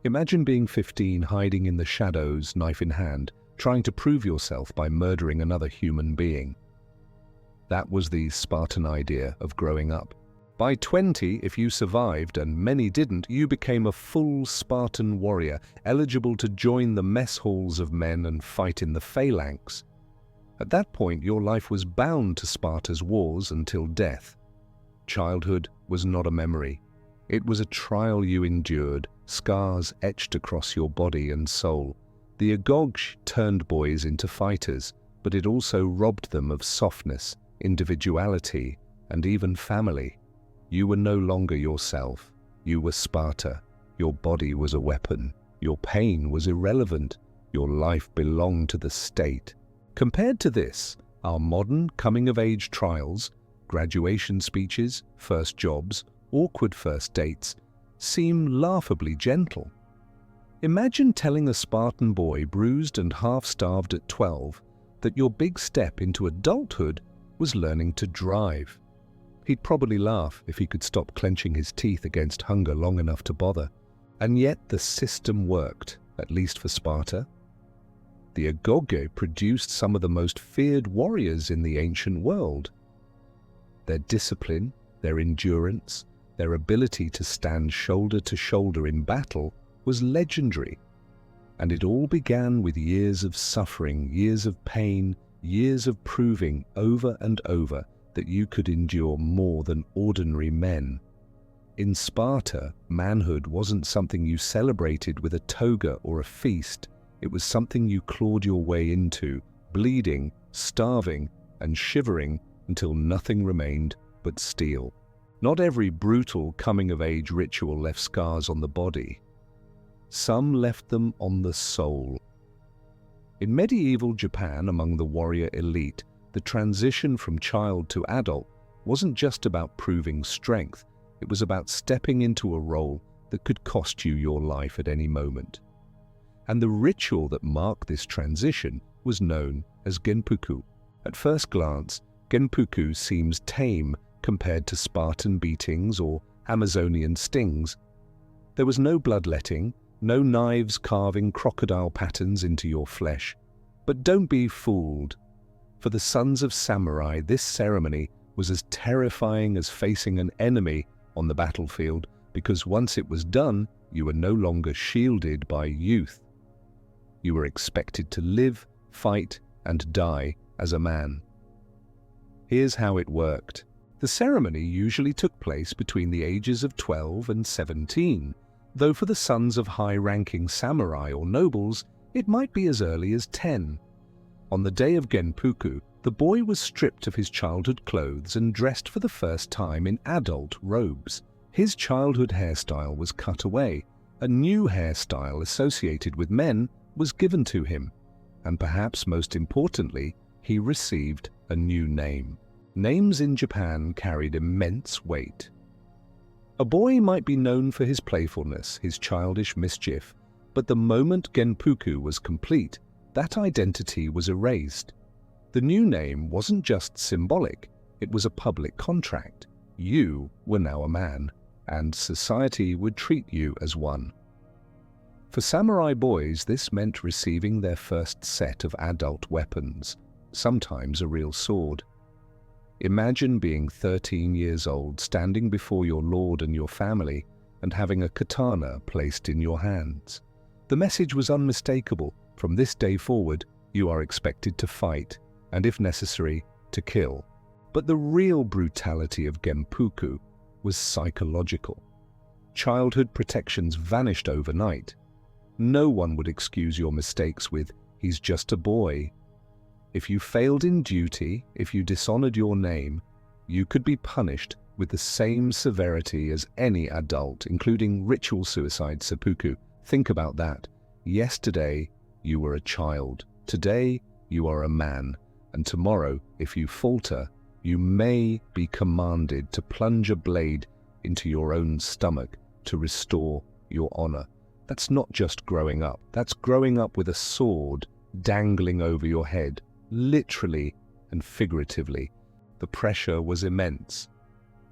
Imagine being 15, hiding in the shadows, knife in hand, trying to prove yourself by murdering another human being. That was the Spartan idea of growing up. By 20, if you survived, and many didn't, you became a full Spartan warrior, eligible to join the mess halls of men and fight in the phalanx. At that point, your life was bound to Sparta's wars until death. Childhood was not a memory. It was a trial you endured, scars etched across your body and soul. The Agog turned boys into fighters, but it also robbed them of softness, individuality, and even family. You were no longer yourself. You were Sparta. Your body was a weapon. Your pain was irrelevant. Your life belonged to the state. Compared to this, our modern coming-of-age trials, graduation speeches, first jobs, awkward first dates, seem laughably gentle. Imagine telling a Spartan boy bruised and half-starved at 12 that your big step into adulthood was learning to drive. He'd probably laugh if he could stop clenching his teeth against hunger long enough to bother. And yet the system worked, at least for Sparta. The Agoge produced some of the most feared warriors in the ancient world. Their discipline, their endurance, their ability to stand shoulder to shoulder in battle was legendary. And it all began with years of suffering, years of pain, years of proving over and over that you could endure more than ordinary men. In Sparta, manhood wasn't something you celebrated with a toga or a feast. It was something you clawed your way into, bleeding, starving, and shivering until nothing remained but steel. Not every brutal coming-of-age ritual left scars on the body. Some left them on the soul. In medieval Japan, among the warrior elite, the transition from child to adult wasn't just about proving strength. It was about stepping into a role that could cost you your life at any moment. And the ritual that marked this transition was known as genpuku. At first glance, genpuku seems tame compared to Spartan beatings or Amazonian stings. There was no bloodletting, no knives carving crocodile patterns into your flesh. But don't be fooled. For the sons of samurai, this ceremony was as terrifying as facing an enemy on the battlefield, because once it was done, you were no longer shielded by youth. You were expected to live, fight, and die as a man. Here's how it worked. The ceremony usually took place between the ages of 12 and 17, though for the sons of high-ranking samurai or nobles, it might be as early as 10. On the day of genpuku, the boy was stripped of his childhood clothes and dressed for the first time in adult robes. His childhood hairstyle was cut away. A new hairstyle associated with men was given to him. And perhaps most importantly, he received a new name. Names in Japan carried immense weight. A boy might be known for his playfulness, his childish mischief, but the moment genpuku was complete, that identity was erased. The new name wasn't just symbolic, it was a public contract. You were now a man, and society would treat you as one. For samurai boys, this meant receiving their first set of adult weapons, sometimes a real sword. Imagine being 13 years old, standing before your lord and your family, and having a katana placed in your hands. The message was unmistakable. From this day forward, you are expected to fight, and if necessary, to kill. But the real brutality of genpuku was psychological. Childhood protections vanished overnight. No one would excuse your mistakes with, "He's just a boy." If you failed in duty, if you dishonored your name, you could be punished with the same severity as any adult, including ritual suicide seppuku. Think about that. Yesterday, you were a child. Today, you are a man. And tomorrow, if you falter, you may be commanded to plunge a blade into your own stomach to restore your honor. That's not just growing up. That's growing up with a sword dangling over your head, literally and figuratively. The pressure was immense.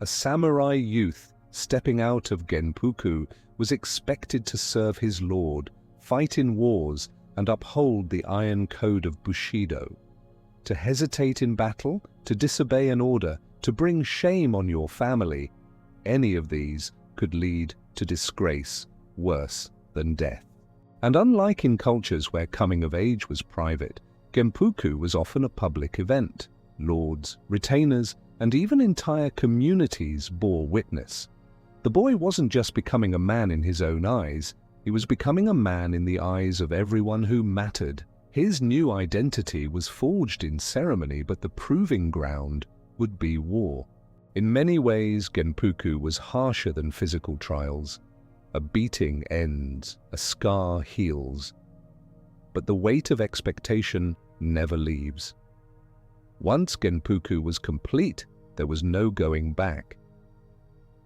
A samurai youth stepping out of genpuku was expected to serve his lord, fight in wars, and uphold the iron code of Bushido. To hesitate in battle, to disobey an order, to bring shame on your family, any of these could lead to disgrace worse than death. And unlike in cultures where coming of age was private, genpuku was often a public event. Lords, retainers, and even entire communities bore witness. The boy wasn't just becoming a man in his own eyes, he was becoming a man in the eyes of everyone who mattered. His new identity was forged in ceremony, but the proving ground would be war. In many ways, Genpuku was harsher than physical trials. A beating ends, a scar heals. But the weight of expectation never leaves. Once Genpuku was complete, there was no going back.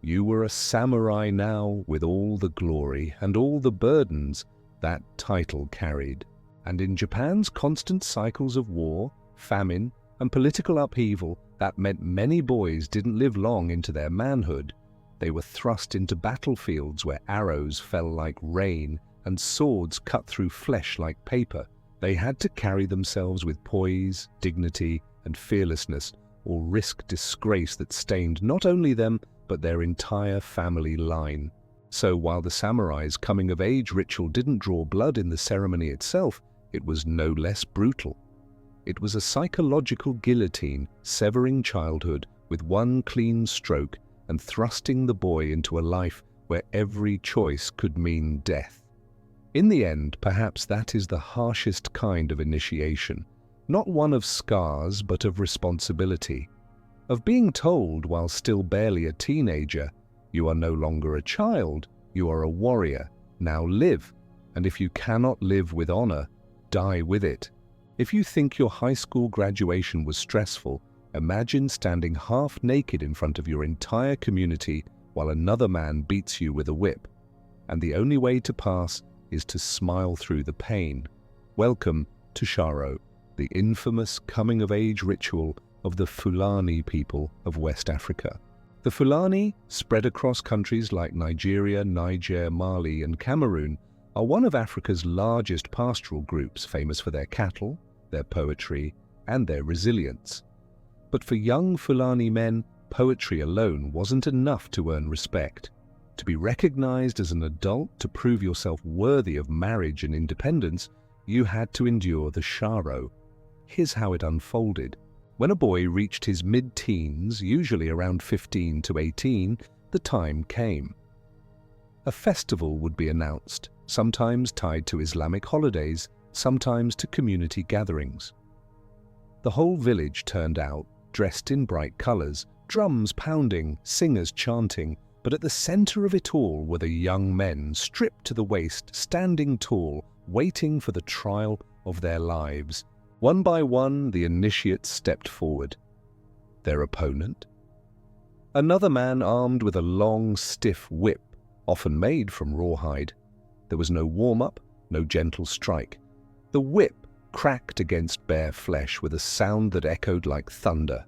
You were a samurai now, with all the glory and all the burdens that title carried. And in Japan's constant cycles of war, famine, and political upheaval, that meant many boys didn't live long into their manhood. They were thrust into battlefields where arrows fell like rain and swords cut through flesh like paper. They had to carry themselves with poise, dignity, and fearlessness, or risk disgrace that stained not only them, but their entire family line. So while the samurai's coming-of-age ritual didn't draw blood in the ceremony itself, it was no less brutal. It was a psychological guillotine, severing childhood with one clean stroke and thrusting the boy into a life where every choice could mean death. In the end, perhaps that is the harshest kind of initiation, not one of scars, but of responsibility, of being told while still barely a teenager, you are no longer a child, you are a warrior, now live, and if you cannot live with honor, die with it. If you think your high school graduation was stressful, imagine standing half naked in front of your entire community while another man beats you with a whip. And the only way to pass is to smile through the pain. Welcome to Sharo, the infamous coming-of-age ritual of the Fulani people of West Africa. The Fulani, spread across countries like Nigeria, Niger, Mali, and Cameroon, are one of Africa's largest pastoral groups, famous for their cattle, their poetry, and their resilience. But for young Fulani men, poetry alone wasn't enough to earn respect. To be recognized as an adult, to prove yourself worthy of marriage and independence, you had to endure the sharo. Here's how it unfolded. When a boy reached his mid-teens, usually around 15 to 18, the time came. A festival would be announced, sometimes tied to Islamic holidays, sometimes to community gatherings. The whole village turned out, dressed in bright colors, drums pounding, singers chanting, but at the center of it all were the young men, stripped to the waist, standing tall, waiting for the trial of their lives. One by one, the initiates stepped forward. Their opponent? Another man armed with a long, stiff whip, often made from rawhide. There was no warm-up, no gentle strike. The whip cracked against bare flesh with a sound that echoed like thunder.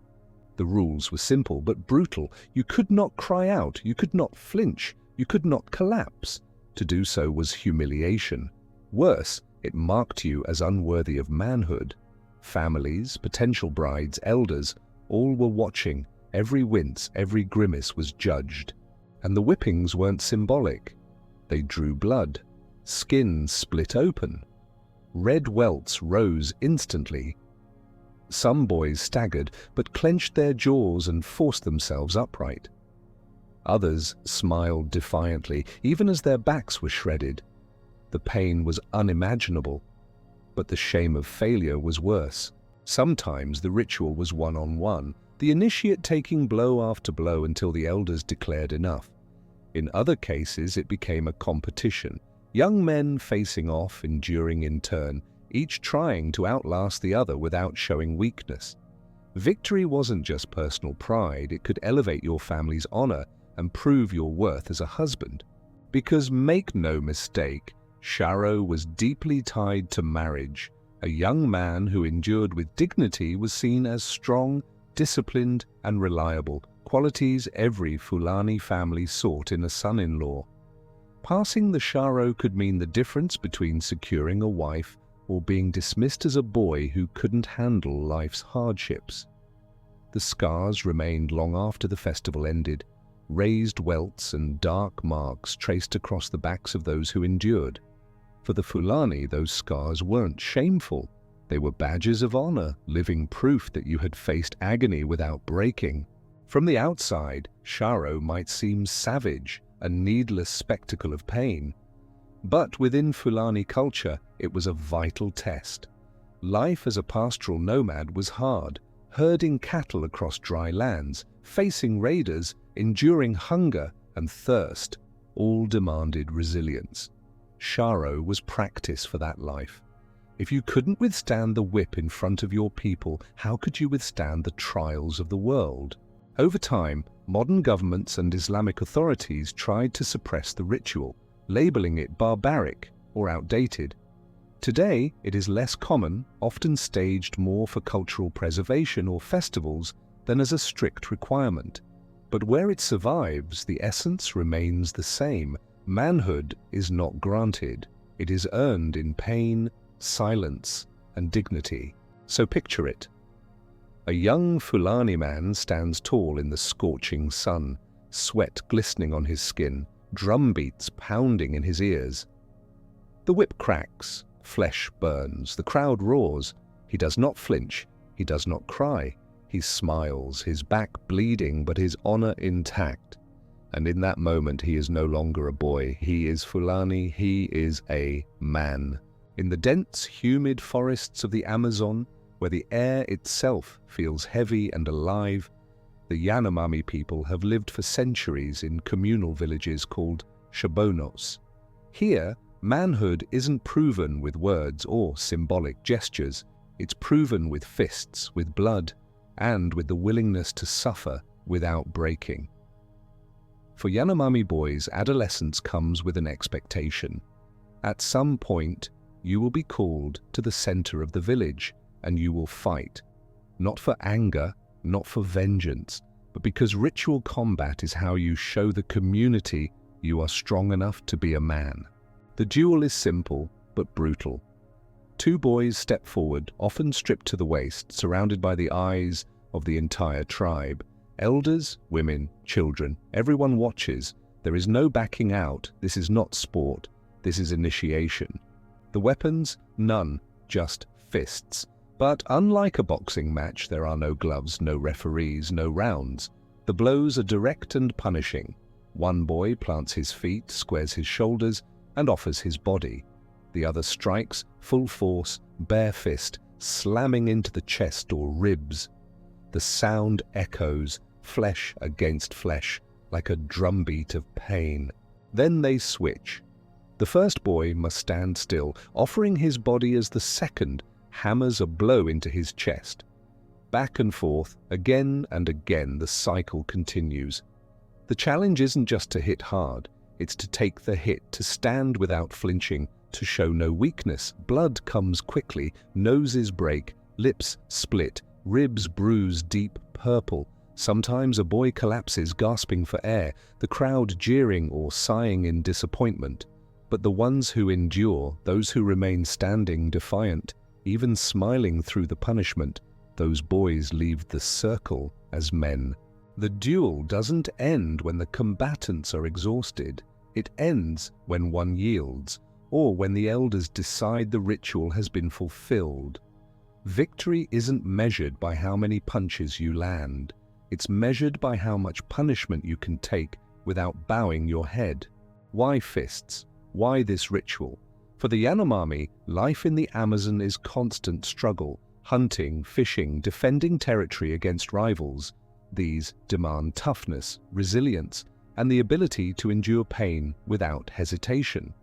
The rules were simple but brutal. You could not cry out, you could not flinch, you could not collapse. To do so was humiliation. Worse, it marked you as unworthy of manhood. Families, potential brides, elders, all were watching. Every wince, every grimace was judged. And the whippings weren't symbolic. They drew blood. Skin split open. Red welts rose instantly. Some boys staggered, but clenched their jaws and forced themselves upright. Others smiled defiantly, even as their backs were shredded. The pain was unimaginable, but the shame of failure was worse. Sometimes the ritual was one-on-one, the initiate taking blow after blow until the elders declared enough. In other cases, it became a competition, young men facing off, enduring in turn, each trying to outlast the other without showing weakness. Victory wasn't just personal pride, it could elevate your family's honor and prove your worth as a husband. Because make no mistake, Sharo was deeply tied to marriage. A young man who endured with dignity was seen as strong, disciplined, and reliable, qualities every Fulani family sought in a son-in-law. Passing the Sharo could mean the difference between securing a wife or being dismissed as a boy who couldn't handle life's hardships. The scars remained long after the festival ended, raised welts and dark marks traced across the backs of those who endured. For the Fulani, those scars weren't shameful. They were badges of honor, living proof that you had faced agony without breaking. From the outside, Sharo might seem savage, a needless spectacle of pain. But within Fulani culture, it was a vital test. Life as a pastoral nomad was hard, herding cattle across dry lands, facing raiders, enduring hunger and thirst, all demanded resilience. Sharo was practice for that life. If you couldn't withstand the whip in front of your people, how could you withstand the trials of the world? Over time, modern governments and Islamic authorities tried to suppress the ritual, labeling it barbaric or outdated. Today, it is less common, often staged more for cultural preservation or festivals than as a strict requirement. But where it survives, the essence remains the same. Manhood is not granted. It is earned in pain, silence, and dignity. So picture it. A young Fulani man stands tall in the scorching sun, sweat glistening on his skin, drum beats pounding in his ears. The whip cracks, flesh burns, the crowd roars. He does not flinch, he does not cry. He smiles, his back bleeding but his honor intact. And in that moment he is no longer a boy, he is Fulani, he is a man. In the dense, humid forests of the Amazon, where the air itself feels heavy and alive, the Yanomami people have lived for centuries in communal villages called shabonos. Here, manhood isn't proven with words or symbolic gestures. It's proven with fists, with blood, and with the willingness to suffer without breaking. For Yanomami boys, adolescence comes with an expectation. At some point, you will be called to the center of the village, and you will fight. Not for anger, not for vengeance, but because ritual combat is how you show the community you are strong enough to be a man. The duel is simple, but brutal. Two boys step forward, often stripped to the waist, surrounded by the eyes of the entire tribe. Elders, women, children, everyone watches. There is no backing out. This is not sport. This is initiation. The weapons? None, just fists. But unlike a boxing match, there are no gloves, no referees, no rounds. The blows are direct and punishing. One boy plants his feet, squares his shoulders, and offers his body. The other strikes, full force, bare fist, slamming into the chest or ribs. The sound echoes, flesh against flesh, like a drumbeat of pain. Then they switch. The first boy must stand still, offering his body as the second hammers a blow into his chest. Back and forth, again and again, the cycle continues. The challenge isn't just to hit hard, it's to take the hit, to stand without flinching, to show no weakness. Blood comes quickly, noses break, lips split, ribs bruise deep purple. Sometimes a boy collapses, gasping for air, the crowd jeering or sighing in disappointment. But the ones who endure, those who remain standing defiant, even smiling through the punishment, those boys leave the circle as men. The duel doesn't end when the combatants are exhausted. It ends when one yields, or when the elders decide the ritual has been fulfilled. Victory isn't measured by how many punches you land. It's measured by how much punishment you can take without bowing your head. Why fists? Why this ritual? For the Yanomami, life in the Amazon is constant struggle, hunting, fishing, defending territory against rivals. These demand toughness, resilience, and the ability to endure pain without hesitation.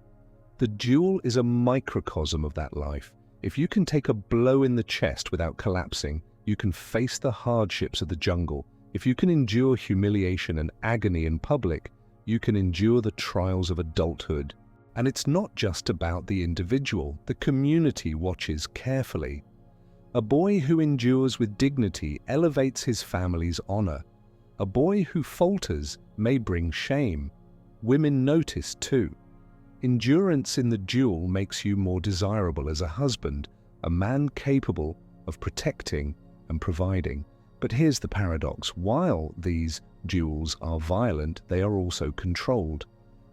The duel is a microcosm of that life. If you can take a blow in the chest without collapsing, you can face the hardships of the jungle. If you can endure humiliation and agony in public, you can endure the trials of adulthood. And it's not just about the individual. The community watches carefully. A boy who endures with dignity elevates his family's honor. A boy who falters may bring shame. Women notice too. Endurance in the duel makes you more desirable as a husband, a man capable of protecting and providing. But here's the paradox. While these duels are violent, they are also controlled.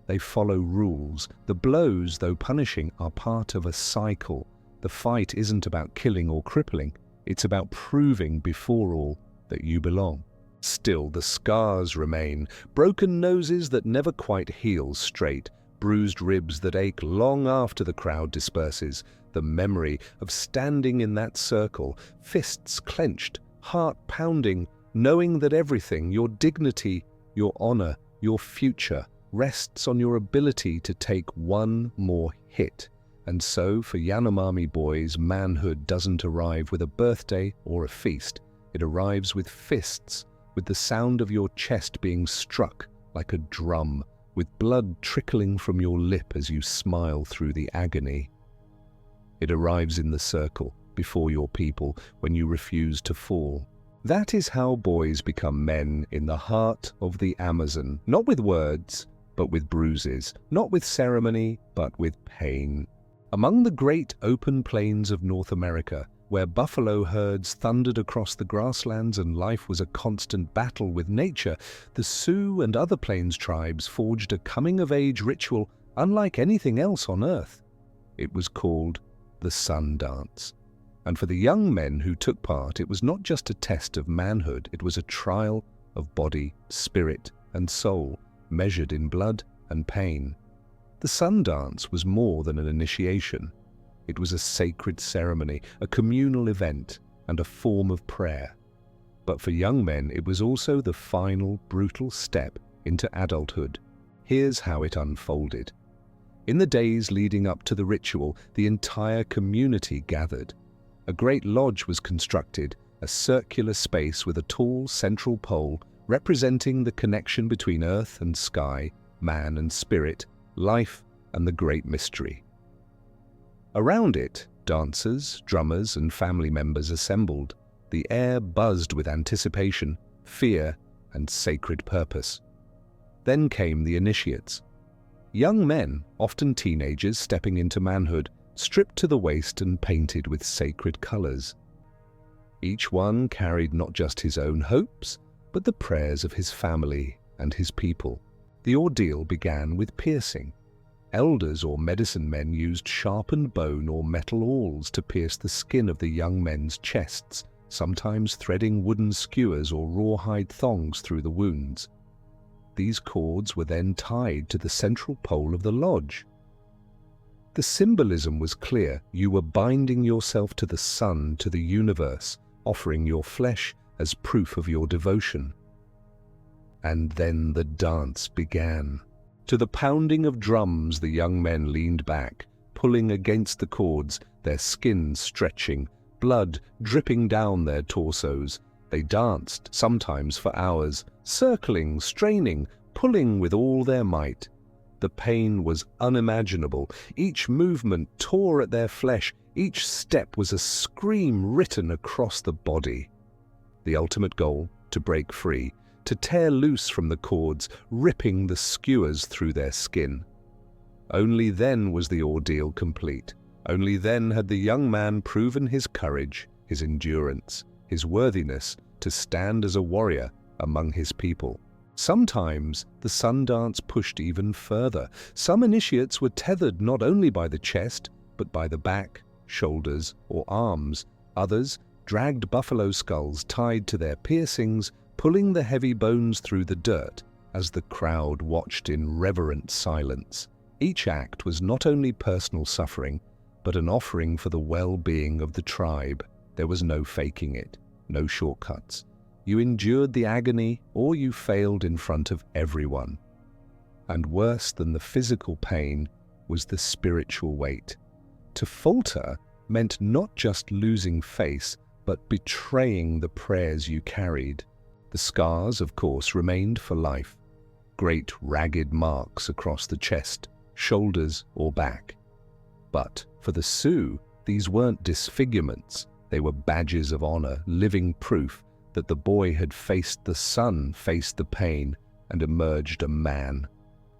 They follow rules. The blows, though punishing, are part of a cycle. The fight isn't about killing or crippling. It's about proving before all that you belong. Still, the scars remain, broken noses that never quite heal straight, bruised ribs that ache long after the crowd disperses, the memory of standing in that circle, fists clenched, heart pounding, knowing that everything, your dignity, your honor, your future, rests on your ability to take one more hit. And so, for Yanomami boys, manhood doesn't arrive with a birthday or a feast. It arrives with fists, with the sound of your chest being struck like a drum, with blood trickling from your lip as you smile through the agony. It arrives in the circle, before your people, when you refuse to fall. That is how boys become men in the heart of the Amazon, not with words, but with bruises, not with ceremony, but with pain. Among the great open plains of North America, where buffalo herds thundered across the grasslands and life was a constant battle with nature, the Sioux and other plains tribes forged a coming-of-age ritual unlike anything else on earth. It was called the Sun Dance. And for the young men who took part, it was not just a test of manhood, it was a trial of body, spirit, and soul, measured in blood and pain. The Sun Dance was more than an initiation. It was a sacred ceremony, a communal event, and a form of prayer. But for young men, it was also the final, brutal step into adulthood. Here's how it unfolded. In the days leading up to the ritual, the entire community gathered. A great lodge was constructed, a circular space with a tall central pole representing the connection between earth and sky, man and spirit, life and the great mystery. Around it, dancers, drummers, and family members assembled. The air buzzed with anticipation, fear, and sacred purpose. Then came the initiates. Young men, often teenagers stepping into manhood, stripped to the waist and painted with sacred colors. Each one carried not just his own hopes, but the prayers of his family and his people. The ordeal began with piercing. Elders or medicine men used sharpened bone or metal awls to pierce the skin of the young men's chests, sometimes threading wooden skewers or rawhide thongs through the wounds. These cords were then tied to the central pole of the lodge. The symbolism was clear. You were binding yourself to the sun, to the universe, offering your flesh as proof of your devotion. And then the dance began. To the pounding of drums, the young men leaned back, pulling against the cords, their skin stretching, blood dripping down their torsos. They danced, sometimes for hours, circling, straining, pulling with all their might. The pain was unimaginable. Each movement tore at their flesh. Each step was a scream written across the body. The ultimate goal, to break free, to tear loose from the cords, ripping the skewers through their skin. Only then was the ordeal complete. Only then had the young man proven his courage, his endurance, his worthiness to stand as a warrior among his people. Sometimes the sun dance pushed even further. Some initiates were tethered not only by the chest, but by the back, shoulders, or arms. Others dragged buffalo skulls tied to their piercings, pulling the heavy bones through the dirt as the crowd watched in reverent silence. Each act was not only personal suffering, but an offering for the well-being of the tribe. There was no faking it, no shortcuts. You endured the agony or you failed in front of everyone. And worse than the physical pain was the spiritual weight. To falter meant not just losing face, but betraying the prayers you carried. The scars, of course, remained for life. Great ragged marks across the chest, shoulders, or back. But for the Sioux, these weren't disfigurements. They were badges of honor, living proof that the boy had faced the sun, faced the pain, and emerged a man.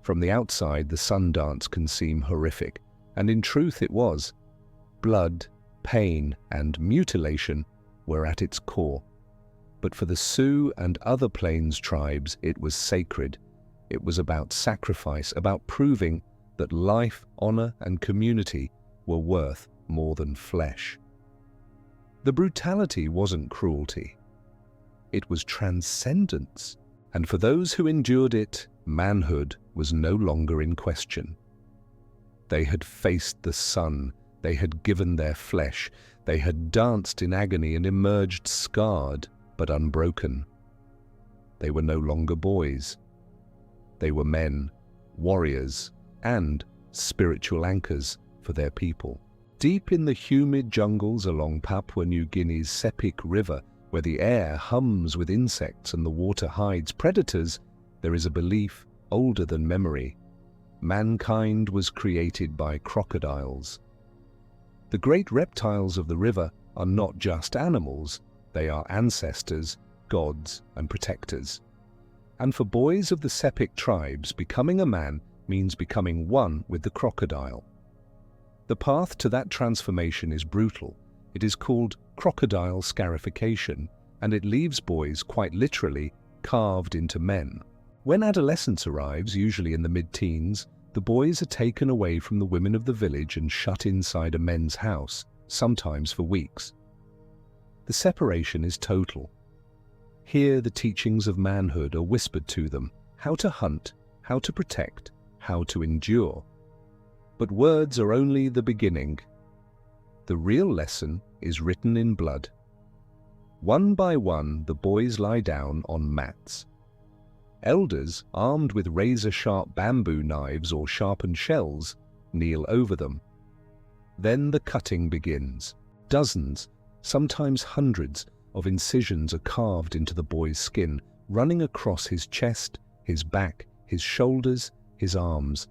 From the outside, the sun dance can seem horrific, and in truth it was. Blood, pain, and mutilation were at its core. But for the Sioux and other plains tribes, it was sacred. It was about sacrifice, about proving that life, honor, and community were worth more than flesh. The brutality wasn't cruelty. it was transcendence. And for those who endured it, manhood was no longer in question. They had faced the sun, they had given their flesh, they had danced in agony and emerged scarred but unbroken. They were no longer boys. They were men, warriors, and spiritual anchors for their people. Deep in the humid jungles along Papua New Guinea's Sepik River, where the air hums with insects and the water hides predators, there is a belief older than memory. Mankind was created by crocodiles. The great reptiles of the river are not just animals, they are ancestors, gods, and protectors. And for boys of the Sepik tribes, becoming a man means becoming one with the crocodile. The path to that transformation is brutal. It is called crocodile scarification, and it leaves boys quite literally carved into men. When adolescence arrives, usually in the mid-teens, the boys are taken away from the women of the village and shut inside a men's house, sometimes for weeks. The separation is total. Here the teachings of manhood are whispered to them, how to hunt, how to protect, how to endure. But words are only the beginning. The real lesson is written in blood. One by one, the boys lie down on mats. Elders, armed with razor-sharp bamboo knives or sharpened shells, kneel over them. Then the cutting begins. Dozens, sometimes hundreds, of incisions are carved into the boy's skin, running across his chest, his back, his shoulders, his arms.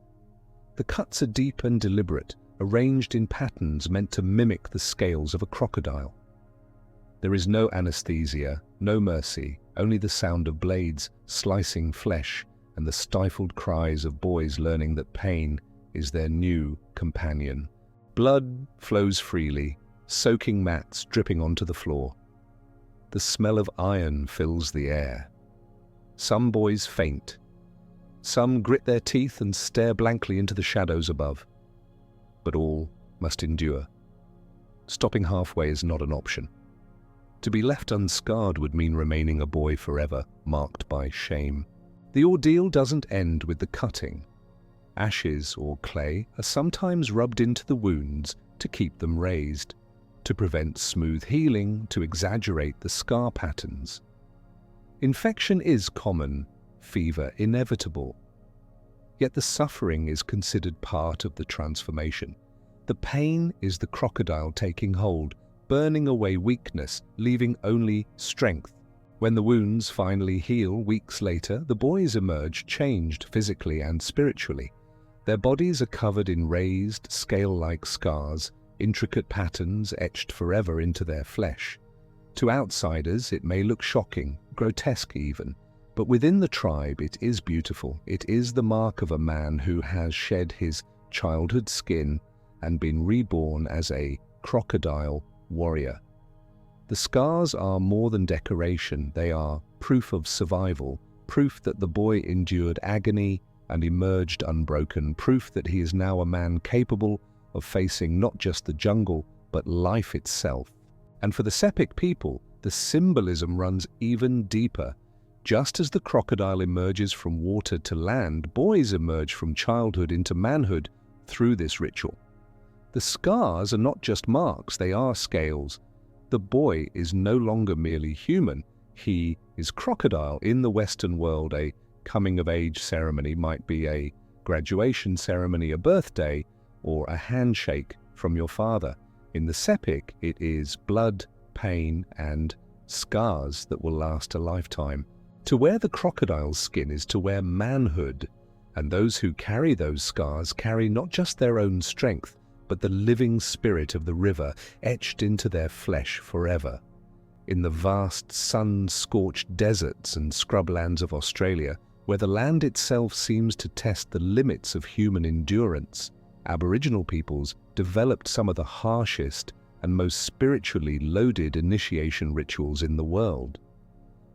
The cuts are deep and deliberate, arranged in patterns meant to mimic the scales of a crocodile. There is no anesthesia, no mercy, only the sound of blades slicing flesh and the stifled cries of boys learning that pain is their new companion. Blood flows freely, soaking mats dripping onto the floor. The smell of iron fills the air. Some boys faint. Some grit their teeth and stare blankly into the shadows above. But all must endure. Stopping halfway is not an option. To be left unscarred would mean remaining a boy forever, marked by shame. The ordeal doesn't end with the cutting. Ashes or clay are sometimes rubbed into the wounds to keep them raised, to prevent smooth healing, to exaggerate the scar patterns. Infection is common, fever inevitable. Yet the suffering is considered part of the transformation. The pain is the crocodile taking hold, burning away weakness, leaving only strength. When the wounds finally heal weeks later, the boys emerge changed physically and spiritually. Their bodies are covered in raised, scale-like scars, intricate patterns etched forever into their flesh. To outsiders, it may look shocking, grotesque even, but within the tribe it is beautiful. It is the mark of a man who has shed his childhood skin and been reborn as a crocodile warrior. The scars are more than decoration, they are proof of survival, proof that the boy endured agony and emerged unbroken, proof that he is now a man capable of facing not just the jungle, but life itself. And for the Sepik people, the symbolism runs even deeper. Just as the crocodile emerges from water to land, boys emerge from childhood into manhood through this ritual. The scars are not just marks, they are scales. The boy is no longer merely human, he is crocodile. In the Western world, a coming-of-age ceremony might be a graduation ceremony, a birthday, or a handshake from your father. In the Sepik, it is blood, pain, and scars that will last a lifetime. To wear the crocodile's skin is to wear manhood, and those who carry those scars carry not just their own strength, but the living spirit of the river etched into their flesh forever. In the vast sun-scorched deserts and scrublands of Australia, where the land itself seems to test the limits of human endurance, Aboriginal peoples developed some of the harshest and most spiritually loaded initiation rituals in the world.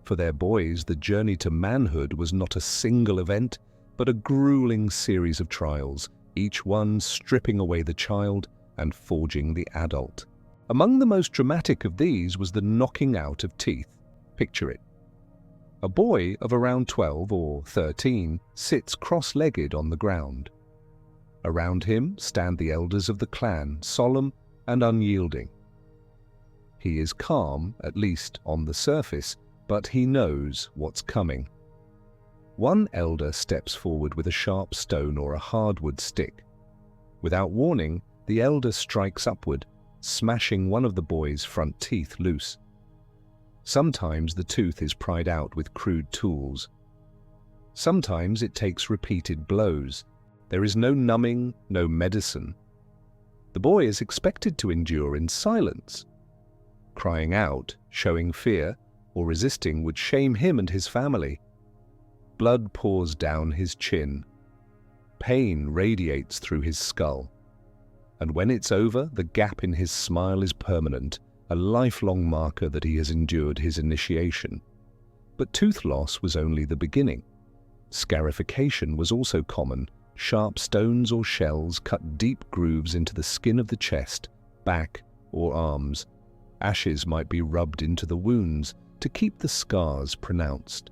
For their boys, the journey to manhood was not a single event, but a grueling series of trials, each one stripping away the child and forging the adult. Among the most dramatic of these was the knocking out of teeth. Picture it. A boy of around 12 or 13 sits cross-legged on the ground. Around him stand the elders of the clan, solemn and unyielding. He is calm, at least on the surface, but he knows what's coming. One elder steps forward with a sharp stone or a hardwood stick. Without warning, the elder strikes upward, smashing one of the boy's front teeth loose. Sometimes the tooth is pried out with crude tools. Sometimes it takes repeated blows. There is no numbing, no medicine. The boy is expected to endure in silence. Crying out, showing fear, or resisting would shame him and his family. Blood pours down his chin. Pain radiates through his skull. And when it's over, the gap in his smile is permanent, a lifelong marker that he has endured his initiation. But tooth loss was only the beginning. Scarification was also common. Sharp stones or shells cut deep grooves into the skin of the chest, back, or arms. Ashes might be rubbed into the wounds to keep the scars pronounced.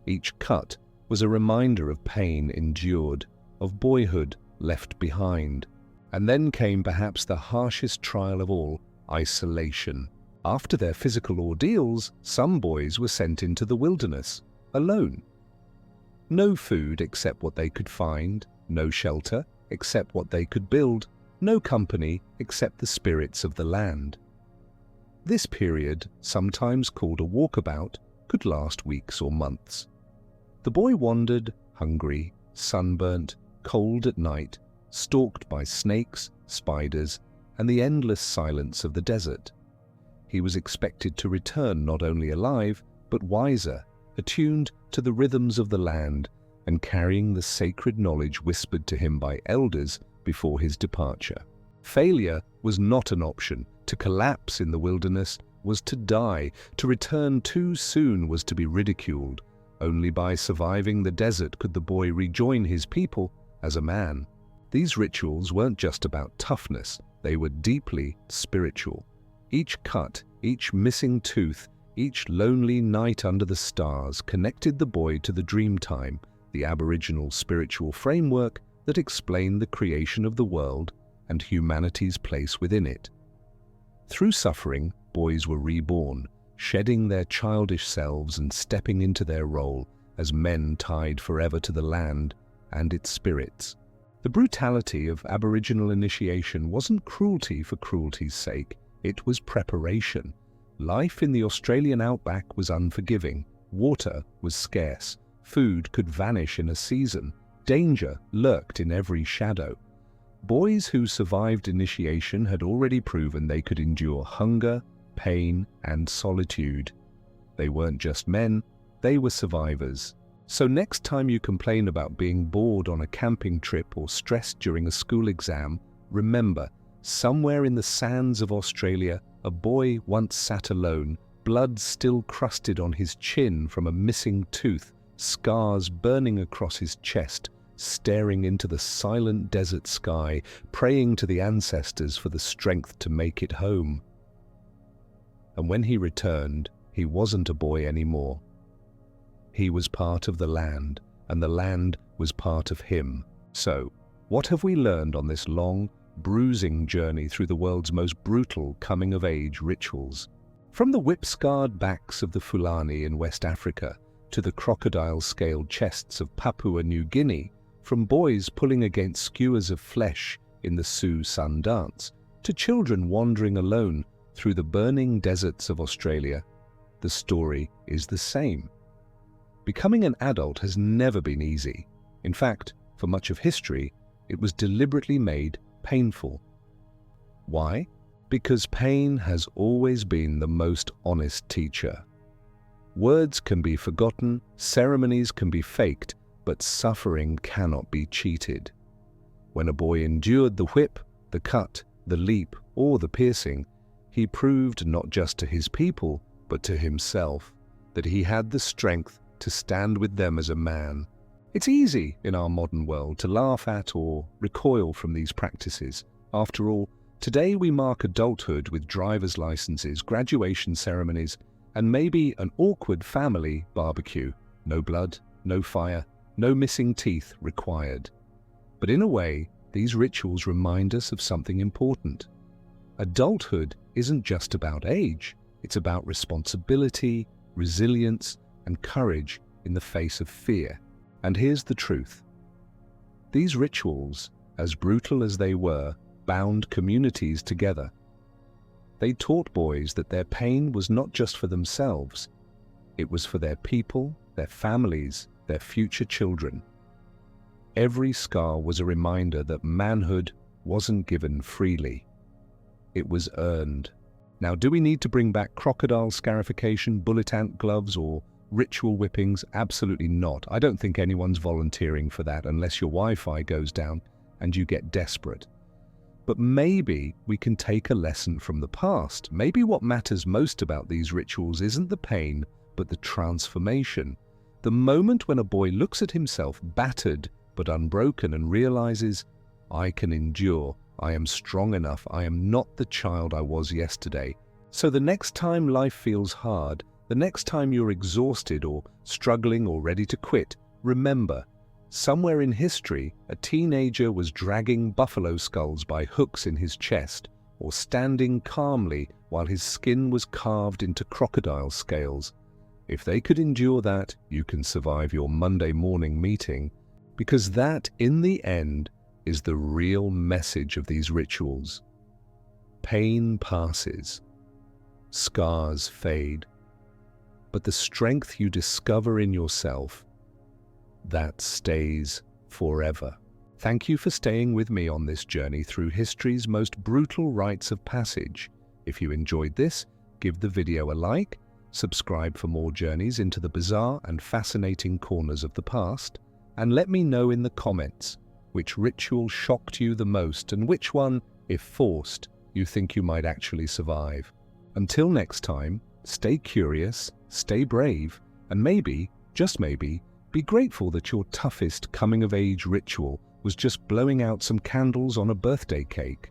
Each cut was a reminder of pain endured, of boyhood left behind. And then came perhaps the harshest trial of all, isolation. After their physical ordeals, some boys were sent into the wilderness, alone. No food except what they could find, no shelter except what they could build, no company except the spirits of the land. This period, sometimes called a walkabout, could last weeks or months. The boy wandered, hungry, sunburnt, cold at night, stalked by snakes, spiders, and the endless silence of the desert. He was expected to return not only alive, but wiser, attuned to the rhythms of the land, and carrying the sacred knowledge whispered to him by elders before his departure. Failure was not an option. To collapse in the wilderness was to die. To return too soon was to be ridiculed. Only by surviving the desert could the boy rejoin his people as a man. These rituals weren't just about toughness, they were deeply spiritual. Each cut, each missing tooth, each lonely night under the stars connected the boy to the dream time, the Aboriginal spiritual framework that explained the creation of the world and humanity's place within it. Through suffering, boys were reborn, shedding their childish selves and stepping into their role as men tied forever to the land and its spirits. The brutality of Aboriginal initiation wasn't cruelty for cruelty's sake, it was preparation. Life in the Australian outback was unforgiving, water was scarce, food could vanish in a season, danger lurked in every shadow. Boys who survived initiation had already proven they could endure hunger, pain, and solitude. They weren't just men, they were survivors. So next time you complain about being bored on a camping trip or stressed during a school exam, remember, somewhere in the sands of Australia, a boy once sat alone, blood still crusted on his chin from a missing tooth, scars burning across his chest, staring into the silent desert sky, praying to the ancestors for the strength to make it home. And when he returned, he wasn't a boy anymore. He was part of the land, and the land was part of him. So, what have we learned on this long, bruising journey through the world's most brutal coming-of-age rituals? From the whip-scarred backs of the Fulani in West Africa to the crocodile-scaled chests of Papua New Guinea, from boys pulling against skewers of flesh in the Sioux Sun Dance to children wandering alone through the burning deserts of Australia, the story is the same. Becoming an adult has never been easy. In fact, for much of history, it was deliberately made painful. Why? Because pain has always been the most honest teacher. Words can be forgotten, ceremonies can be faked, but suffering cannot be cheated. When a boy endured the whip, the cut, the leap, or the piercing, he proved not just to his people, but to himself, that he had the strength to stand with them as a man. It's easy in our modern world to laugh at or recoil from these practices. After all, today we mark adulthood with driver's licenses, graduation ceremonies, and maybe an awkward family barbecue. No blood, no fire, no missing teeth required. But in a way, these rituals remind us of something important. Adulthood isn't just about age, it's about responsibility, resilience, and courage in the face of fear. And here's the truth. These rituals, as brutal as they were, bound communities together. They taught boys that their pain was not just for themselves, it was for their people, their families, their future children. Every scar was a reminder that manhood wasn't given freely. It was earned. Now, do we need to bring back crocodile scarification, bullet ant gloves, or ritual whippings? Absolutely not. I don't think anyone's volunteering for that unless your Wi-Fi goes down and you get desperate. But maybe we can take a lesson from the past. Maybe what matters most about these rituals isn't the pain, but the transformation. The moment when a boy looks at himself battered but unbroken and realizes, I can endure, I am strong enough, I am not the child I was yesterday. So the next time life feels hard, the next time you're exhausted or struggling or ready to quit, remember, somewhere in history, a teenager was dragging buffalo skulls by hooks in his chest, or standing calmly while his skin was carved into crocodile scales. If they could endure that, you can survive your Monday morning meeting, because that, in the end, is the real message of these rituals. Pain passes, scars fade, but the strength you discover in yourself, that stays forever. Thank you for staying with me on this journey through history's most brutal rites of passage. If you enjoyed this, give the video a like, subscribe for more journeys into the bizarre and fascinating corners of the past, and let me know in the comments which ritual shocked you the most and which one, if forced, you think you might actually survive. Until next time, stay curious, stay brave, and maybe, just maybe, be grateful that your toughest coming-of-age ritual was just blowing out some candles on a birthday cake.